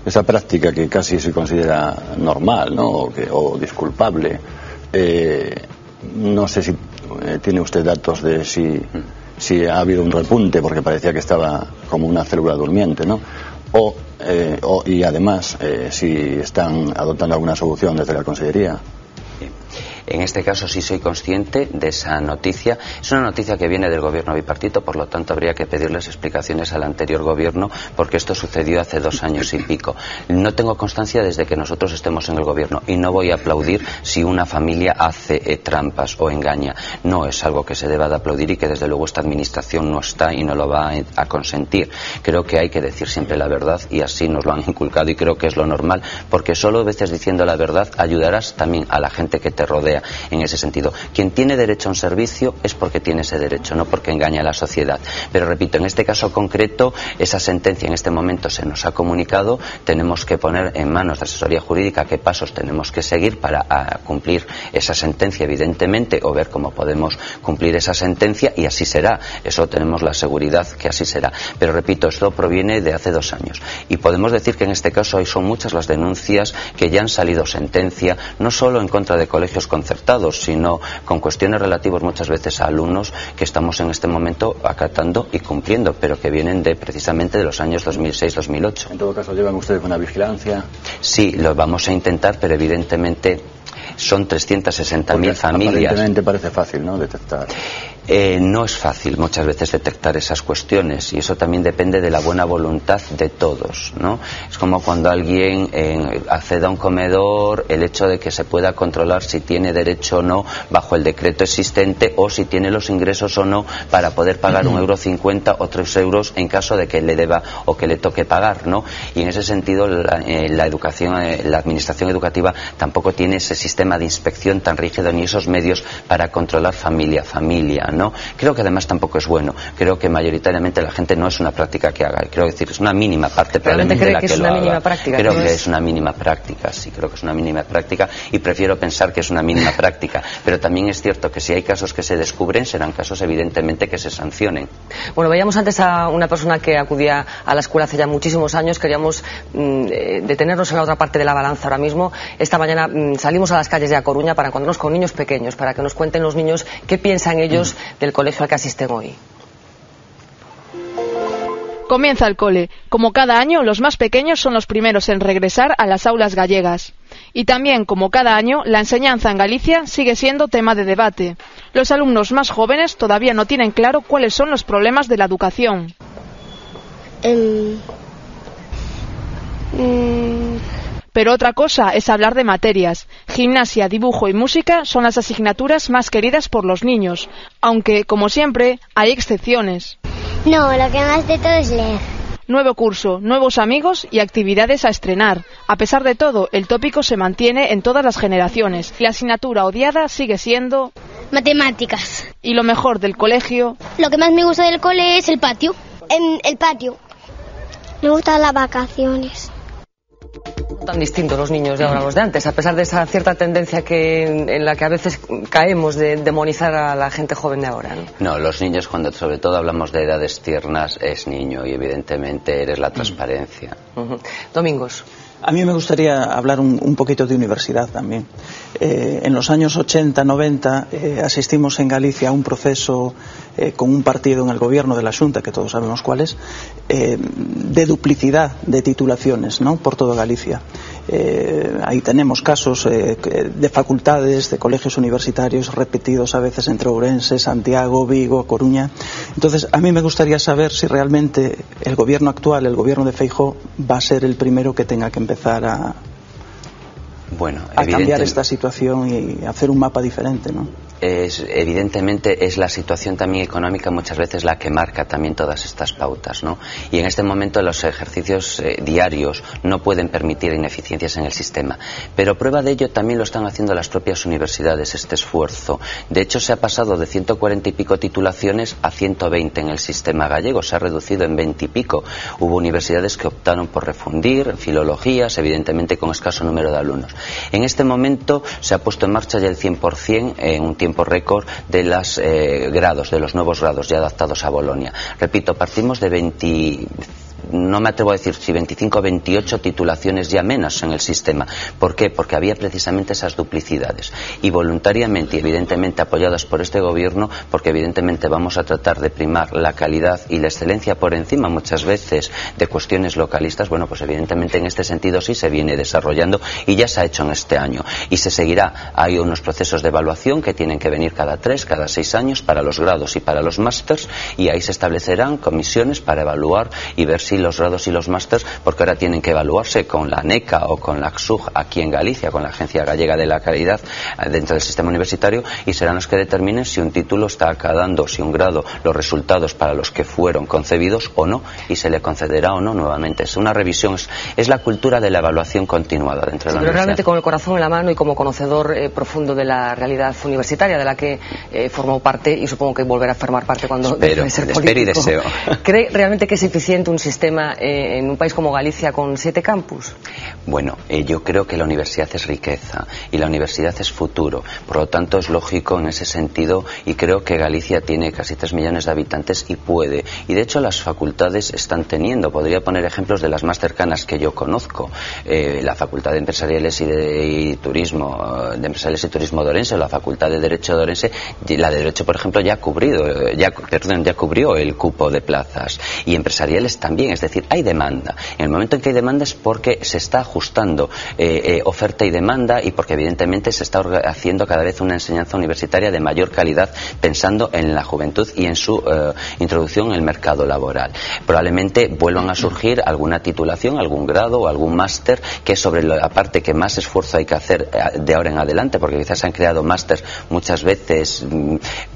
Esa práctica que casi se considera normal, ¿no? o disculpable. No sé si tiene usted datos de si si ha habido un repunte porque parecía que estaba como una célula durmiente, ¿no? Y además si están adoptando alguna solución desde la Consellería. En este caso sí soy consciente de esa noticia. Es una noticia que viene del gobierno bipartito, por lo tanto habría que pedirles explicaciones al anterior gobierno porque esto sucedió hace 2 años y pico. No tengo constancia desde que nosotros estemos en el gobierno y no voy a aplaudir si una familia hace trampas o engaña. No es algo que se deba de aplaudir y que desde luego esta administración no está y no lo va a consentir. Creo que hay que decir siempre la verdad y así nos lo han inculcado y creo que es lo normal porque solo a veces diciendo la verdad ayudarás también a la gente que te rodea. En ese sentido, quien tiene derecho a un servicio es porque tiene ese derecho, no porque engaña a la sociedad. Pero repito, en este caso concreto, esa sentencia en este momento se nos ha comunicado, tenemos que poner en manos de asesoría jurídica qué pasos tenemos que seguir para cumplir esa sentencia, evidentemente, o ver cómo podemos cumplir esa sentencia y así será. Eso tenemos la seguridad que así será. Pero repito, esto proviene de hace 2 años y podemos decir que en este caso hoy son muchas las denuncias que ya han salido sentencia, no solo en contra de colegios concertados, sino con cuestiones relativas muchas veces a alumnos que estamos en este momento acatando y cumpliendo, pero que vienen precisamente de los años 2006-2008. En todo caso, ¿llevan ustedes una vigilancia? Sí, lo vamos a intentar, pero evidentemente son 360.000 familias. Aparentemente parece fácil, ¿no?, detectar. No es fácil muchas veces detectar esas cuestiones y eso también depende de la buena voluntad de todos, ¿no? Es como cuando alguien accede a un comedor, el hecho de que se pueda controlar si tiene derecho o no bajo el decreto existente o si tiene los ingresos o no para poder pagar €1,50 o 3 euros en caso de que le deba o que le toque pagar, ¿no? Y en ese sentido la educación, la administración educativa tampoco tiene ese sistema de inspección tan rígido ni esos medios para controlar familia, ¿no? Creo que además tampoco es bueno. Creo que mayoritariamente la gente no es una práctica que haga. Creo decir, es una mínima parte probablemente la que lo haga. Creo que es una mínima práctica, sí, creo que es una mínima práctica y prefiero pensar que es una mínima práctica. Pero también es cierto que si hay casos que se descubren, serán casos evidentemente que se sancionen. Bueno, veíamos antes a una persona que acudía a la escuela hace ya muchísimos años. Queríamos detenernos en la otra parte de la balanza ahora mismo. Esta mañana salimos a las calles de A Coruña para encontrarnos con niños pequeños, para que nos cuenten los niños qué piensan ellos del colegio al que asisten hoy. Comienza el cole. Como cada año, los más pequeños son los primeros en regresar a las aulas gallegas. Y también, como cada año, la enseñanza en Galicia sigue siendo tema de debate. Los alumnos más jóvenes todavía no tienen claro cuáles son los problemas de la educación. Pero otra cosa es hablar de materias. Gimnasia, dibujo y música son las asignaturas más queridas por los niños, aunque, como siempre, hay excepciones. No, lo que más de todo es leer. Nuevo curso, nuevos amigos y actividades a estrenar. A pesar de todo, el tópico se mantiene en todas las generaciones. La asignatura odiada sigue siendo... matemáticas. Y lo mejor del colegio... Lo que más me gusta del cole es el patio. El patio. Me gustan las vacaciones. Tan distintos los niños de ahora a los de antes, a pesar de esa cierta tendencia en la que a veces caemos de demonizar a la gente joven de ahora, ¿no? No, los niños, cuando sobre todo hablamos de edades tiernas, es niño y evidentemente eres la transparencia. Domingos. A mí me gustaría hablar un poquito de universidad también. En los años 80, 90 asistimos en Galicia a un proceso con un partido en el gobierno de la Xunta, que todos sabemos cuál es, de duplicidad de titulaciones, ¿no?, por toda Galicia. Ahí tenemos casos de facultades, de colegios universitarios repetidos a veces entre Ourense, Santiago, Vigo, Coruña. Entonces, a mí me gustaría saber si realmente el gobierno actual, el gobierno de Feijóo, va a ser el primero que tenga que empezar a cambiar esta situación y hacer un mapa diferente, ¿no? Evidentemente es la situación también económica muchas veces la que marca también todas estas pautas, ¿no? Y en este momento los ejercicios diarios no pueden permitir ineficiencias en el sistema, pero prueba de ello también lo están haciendo las propias universidades, este esfuerzo. De hecho, se ha pasado de 140 y pico titulaciones a 120 en el sistema gallego, se ha reducido en 20 y pico. Hubo universidades que optaron por refundir filologías, evidentemente con escaso número de alumnos. En este momento se ha puesto en marcha ya el 100% en un tiempo récord de los grados, de los nuevos grados ya adaptados a Bolonia. Repito, partimos de no me atrevo a decir si 25 o 28 titulaciones ya menos en el sistema. ¿Por qué? Porque había precisamente esas duplicidades. Y voluntariamente y evidentemente apoyadas por este gobierno, porque evidentemente vamos a tratar de primar la calidad y la excelencia por encima muchas veces de cuestiones localistas, bueno, pues evidentemente en este sentido sí se viene desarrollando y ya se ha hecho en este año. Y se seguirá. Hay unos procesos de evaluación que tienen que venir cada 3, cada 6 años para los grados y para los másters, y ahí se establecerán comisiones para evaluar y ver si los grados y los másters, porque ahora tienen que evaluarse con la NECA o con la ACSUG aquí en Galicia, con la Agencia Gallega de la Calidad dentro del sistema universitario, y serán los que determinen si un título está acabando, si un grado, los resultados para los que fueron concebidos o no, y se le concederá o no nuevamente. Es una revisión, es la cultura de la evaluación continuada dentro de la universidad. Pero realmente con el corazón en la mano y como conocedor profundo de la realidad universitaria de la que formó parte, y supongo que volverá a formar parte cuando deje de ser político. Espero y deseo. ¿Cree realmente que es eficiente un sistema en un país como Galicia con 7 campus? Bueno, yo creo que la universidad es riqueza y la universidad es futuro. Por lo tanto, es lógico en ese sentido, y creo que Galicia tiene casi 3 millones de habitantes y puede. Y de hecho las facultades están teniendo. Podría poner ejemplos de las más cercanas que yo conozco. La Facultad de Empresariales y Turismo, de Empresariales y Turismo de Orense, o la Facultad de Derecho de Orense, la de Derecho, por ejemplo, ya cubrió el cupo de plazas. Y empresariales también, es decir, hay demanda. En el momento en que hay demanda es porque se está ajustando oferta y demanda, y porque evidentemente se está haciendo cada vez una enseñanza universitaria de mayor calidad, pensando en la juventud y en su introducción en el mercado laboral. Probablemente vuelvan a surgir alguna titulación, algún grado o algún máster, que es sobre la parte que más esfuerzo hay que hacer de ahora en adelante, porque quizás se han creado másters muchas veces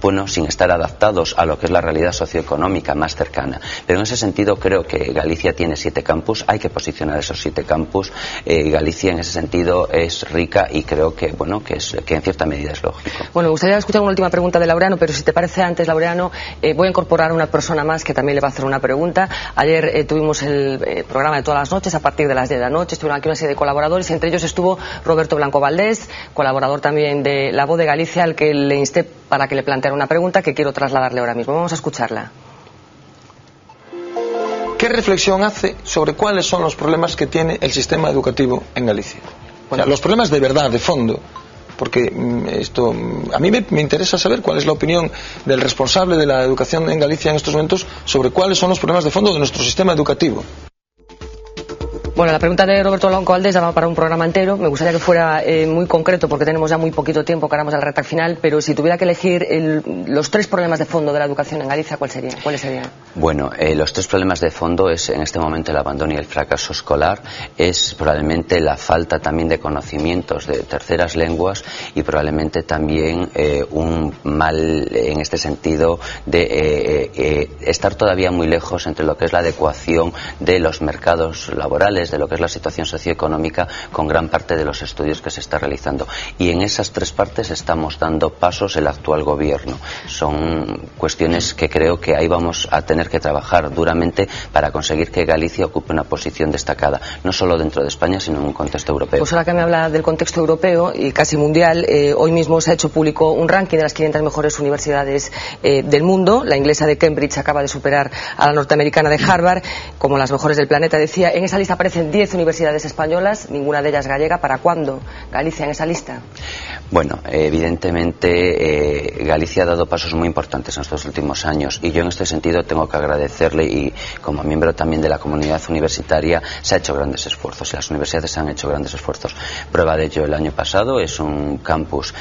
bueno, sin estar adaptados a lo que es la realidad socioeconómica más cercana. Pero en ese sentido creo que Galicia tiene 7 campus, hay que posicionar esos 7 campus. Galicia en ese sentido es rica, y creo que bueno, que en cierta medida es lógico. Bueno, me gustaría escuchar una última pregunta de Laureano, pero si te parece antes, Laureano, voy a incorporar a una persona más que también le va a hacer una pregunta. Ayer tuvimos el programa de todas las noches a partir de las 10 de la noche, estuvieron aquí una serie de colaboradores, y entre ellos estuvo Roberto Blanco Valdés, colaborador también de La Voz de Galicia, al que le insté para que le planteara una pregunta que quiero trasladarle ahora mismo. Vamos a escucharla. ¿Qué reflexión hace sobre cuáles son los problemas que tiene el sistema educativo en Galicia? O sea, los problemas de verdad, de fondo. Porque esto, a mí me interesa saber cuál es la opinión del responsable de la educación en Galicia en estos momentos sobre cuáles son los problemas de fondo de nuestro sistema educativo. Bueno, la pregunta de Roberto Blanco Valdés daba para un programa entero. Me gustaría que fuera muy concreto, porque tenemos ya muy poquito tiempo, que ahora a la recta final, pero si tuviera que elegir los 3 problemas de fondo de la educación en Galicia, ¿cuáles serían? Bueno, los 3 problemas de fondo es en este momento el abandono y el fracaso escolar, es probablemente la falta también de conocimientos de terceras lenguas, y probablemente también un mal en este sentido de estar todavía muy lejos entre lo que es la adecuación de los mercados laborales, de lo que es la situación socioeconómica, con gran parte de los estudios que se está realizando. Y en esas 3 partes estamos dando pasos el actual gobierno. Son cuestiones que creo que ahí vamos a tener que trabajar duramente para conseguir que Galicia ocupe una posición destacada, no solo dentro de España, sino en un contexto europeo. Pues ahora que me habla del contexto europeo y casi mundial, hoy mismo se ha hecho público un ranking de las 500 mejores universidades del mundo. La inglesa de Cambridge acaba de superar a la norteamericana de Harvard como las mejores del planeta. Decía, en esa lista aparecen 10 universidades españolas, ninguna de ellas gallega. ¿Para cuándo Galicia en esa lista? Bueno, evidentemente Galicia ha dado pasos muy importantes en estos últimos años, y yo en este sentido tengo que agradecerle, y como miembro también de la comunidad universitaria se ha hecho grandes esfuerzos, y las universidades han hecho grandes esfuerzos. Prueba de ello el año pasado es un campus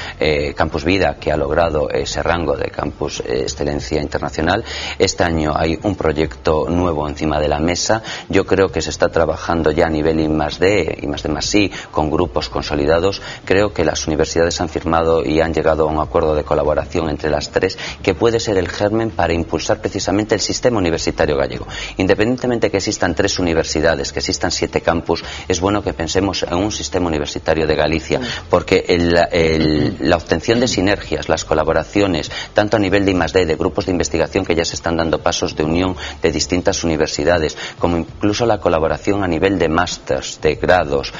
Vida, que ha logrado ese rango de campus excelencia internacional. Este año hay un proyecto nuevo encima de la mesa. Yo creo que se está trabajando ya a nivel I+D y I+I, con grupos consolidados. Creo que las universidades han firmado y han llegado a un acuerdo de colaboración entre las 3, que puede ser el germen para impulsar precisamente el sistema universitario gallego. Independientemente de que existan 3 universidades, que existan 7 campus, es bueno que pensemos en un sistema universitario de Galicia, porque la obtención de sinergias, las colaboraciones, tanto a nivel de I+D, de grupos de investigación que ya se están dando pasos de unión de distintas universidades, como incluso la colaboración a nivel de másters, de grados,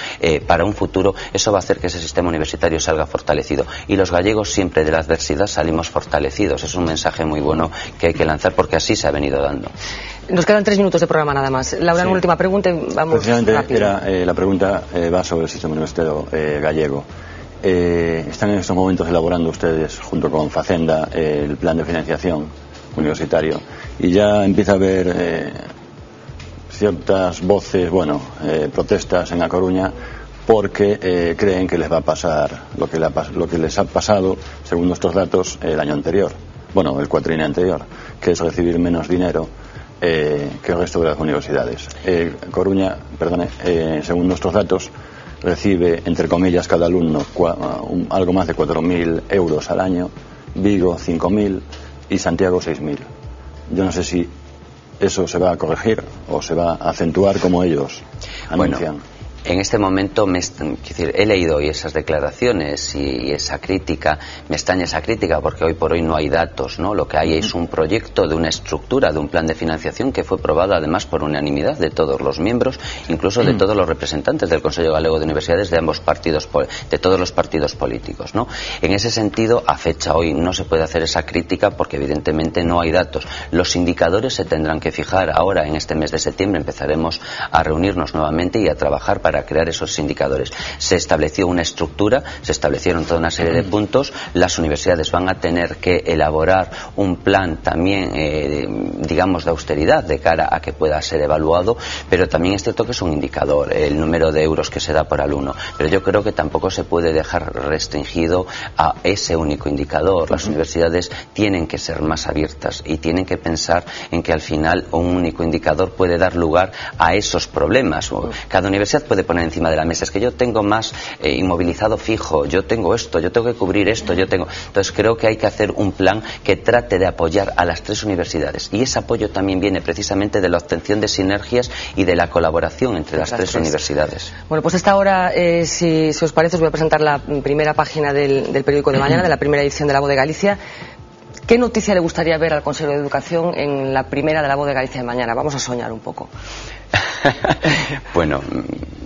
para un futuro, eso va a hacer que ese sistema universitario salga fortalecido. Y los gallegos siempre de la adversidad salimos fortalecidos. Es un mensaje muy bueno que hay que lanzar, porque así se ha venido dando. Nos quedan 3 minutos de programa nada más. Laura, una última pregunta y vamos precisamente rápido. La pregunta va sobre el sistema universitario gallego. Están en estos momentos elaborando ustedes, junto con Facenda, el plan de financiación universitario, y ya empieza a haber ciertas voces, protestas en A Coruña, porque creen que les va a pasar lo que les ha pasado, según nuestros datos, el año anterior, el cuatrienio anterior, que es recibir menos dinero que el resto de las universidades. Coruña, según nuestros datos, recibe, entre comillas, cada alumno algo más de 4.000 euros al año, Vigo 5.000 y Santiago 6.000. Yo no sé si eso se va a corregir o se va a acentuar como ellos anuncian. En este momento he leído hoy esas declaraciones y esa crítica, me extraña esa crítica porque hoy por hoy no hay datos, ¿no? Lo que hay es un proyecto de una estructura, de un plan de financiación que fue aprobado además por unanimidad de todos los miembros, incluso de todos los representantes del Consejo Galego de Universidades de ambos partidos, de todos los partidos políticos, ¿no? En ese sentido, a fecha hoy no se puede hacer esa crítica porque evidentemente no hay datos. Los indicadores se tendrán que fijar ahora en este mes de septiembre, empezaremos a reunirnos nuevamente y a trabajar para crear esos indicadores. Se estableció una estructura, se establecieron toda una serie de puntos, las universidades van a tener que elaborar un plan también, digamos, de austeridad de cara a que pueda ser evaluado, pero también es cierto que es un indicador, el número de euros que se da por alumno, pero yo creo que tampoco se puede dejar restringido a ese único indicador. Las universidades tienen que ser más abiertas y tienen que pensar en que al final un único indicador puede dar lugar a esos problemas. Cada universidad puede poner encima de la mesa, es que yo tengo más inmovilizado fijo, yo tengo esto, yo tengo que cubrir esto, entonces creo que hay que hacer un plan que trate de apoyar a las 3 universidades, y ese apoyo también viene precisamente de la obtención de sinergias y de la colaboración entre las 3 universidades. Bueno, pues hasta ahora, si os parece, os voy a presentar la primera página del periódico de mañana, de la primera edición de La Voz de Galicia. ¿Qué noticia le gustaría ver al Consejo de Educación en la primera de La Voz de Galicia de mañana? Vamos a soñar un poco. Bueno,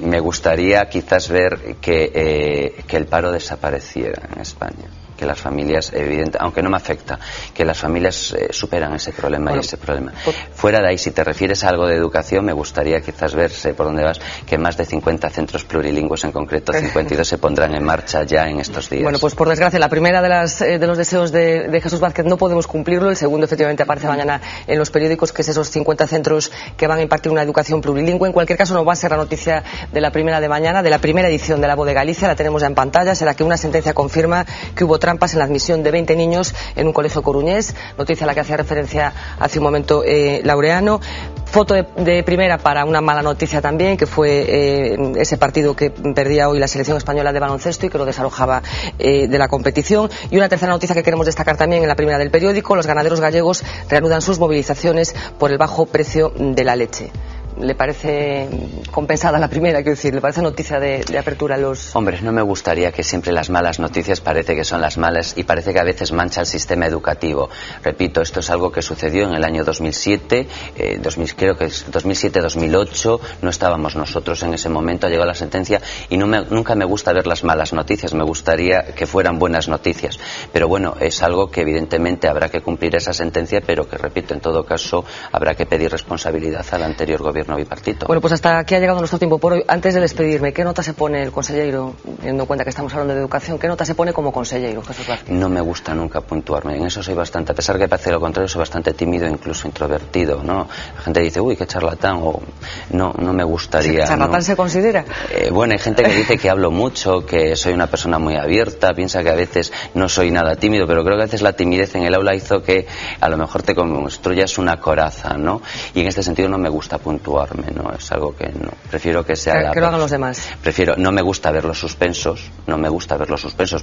me gustaría quizás ver que el paro desapareciera en España, que las familias, aunque no me afecta, que las familias superan ese problema y ese problema. Fuera de ahí, si te refieres a algo de educación, me gustaría quizás verse por dónde vas, que más de 50 centros plurilingües, en concreto 52, se pondrán en marcha ya en estos días. Bueno, pues por desgracia, la primera de los deseos de Jesús Vázquez no podemos cumplirlo. El segundo, efectivamente, aparece mañana en los periódicos, que es esos 50 centros que van a impartir una educación plurilingüe. En cualquier caso, no va a ser la noticia de la primera de mañana, de la primera edición de La Voz de Galicia. La tenemos ya en pantalla, será que una sentencia confirma que hubo trampas en la admisión de 20 niños en un colegio coruñés, noticia a la que hacía referencia hace un momento Laureano. Foto de primera para una mala noticia también, que fue ese partido que perdía hoy la selección española de baloncesto y que lo desalojaba de la competición. Y una tercera noticia que queremos destacar también en la primera del periódico: los ganaderos gallegos reanudan sus movilizaciones por el bajo precio de la leche. ¿Le parece compensada la primera? Quiero decir, ¿le parece noticia de apertura a los...? Hombre, no me gustaría que siempre las malas noticias parece que son las malas y parece que a veces mancha el sistema educativo. Repito, esto es algo que sucedió en el año 2007, creo que es 2007-2008, no estábamos nosotros en ese momento, ha llegado la sentencia y nunca me gusta ver las malas noticias, me gustaría que fueran buenas noticias. Pero bueno, es algo que evidentemente habrá que cumplir esa sentencia, pero que, repito, en todo caso habrá que pedir responsabilidad al anterior gobierno bipartito. Bueno, pues hasta aquí ha llegado nuestro tiempo por hoy. Antes de despedirme, ¿qué nota se pone el consellero, teniendo en cuenta que estamos hablando de educación, qué nota se pone como consellero, Jesús Vázquez? No me gusta nunca puntuarme, en eso soy bastante, a pesar que parece lo contrario, soy bastante tímido, incluso introvertido, ¿no? La gente dice, uy, qué charlatán, o no me gustaría. ¿Charlatán se considera? Bueno, hay gente que dice que hablo mucho, que soy una persona muy abierta, piensa que a veces no soy nada tímido, pero creo que a veces la timidez en el aula hizo que a lo mejor te construyas una coraza, ¿no? Y en este sentido no me gusta puntuar. No, es algo que no, prefiero que sea que lo hagan los demás. No me gusta ver los suspensos,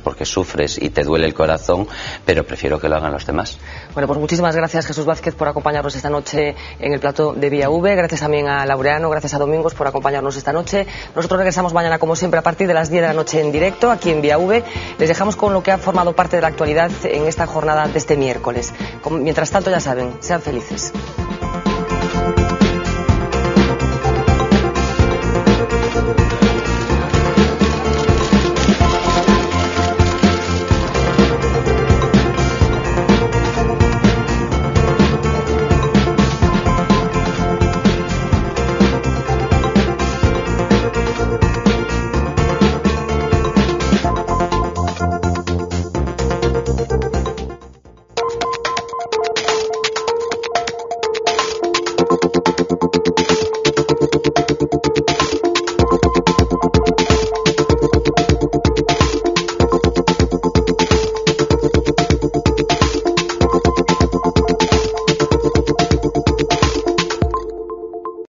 porque sufres y te duele el corazón, pero prefiero que lo hagan los demás. Bueno, pues muchísimas gracias, Jesús Vázquez, por acompañarnos esta noche en el plató de Vía V, gracias también a Laureano, gracias a Domingos por acompañarnos esta noche. Nosotros regresamos mañana, como siempre, a partir de las 10 de la noche en directo, aquí en Vía V. Les dejamos con lo que ha formado parte de la actualidad en esta jornada de este miércoles. Mientras tanto, ya saben, sean felices.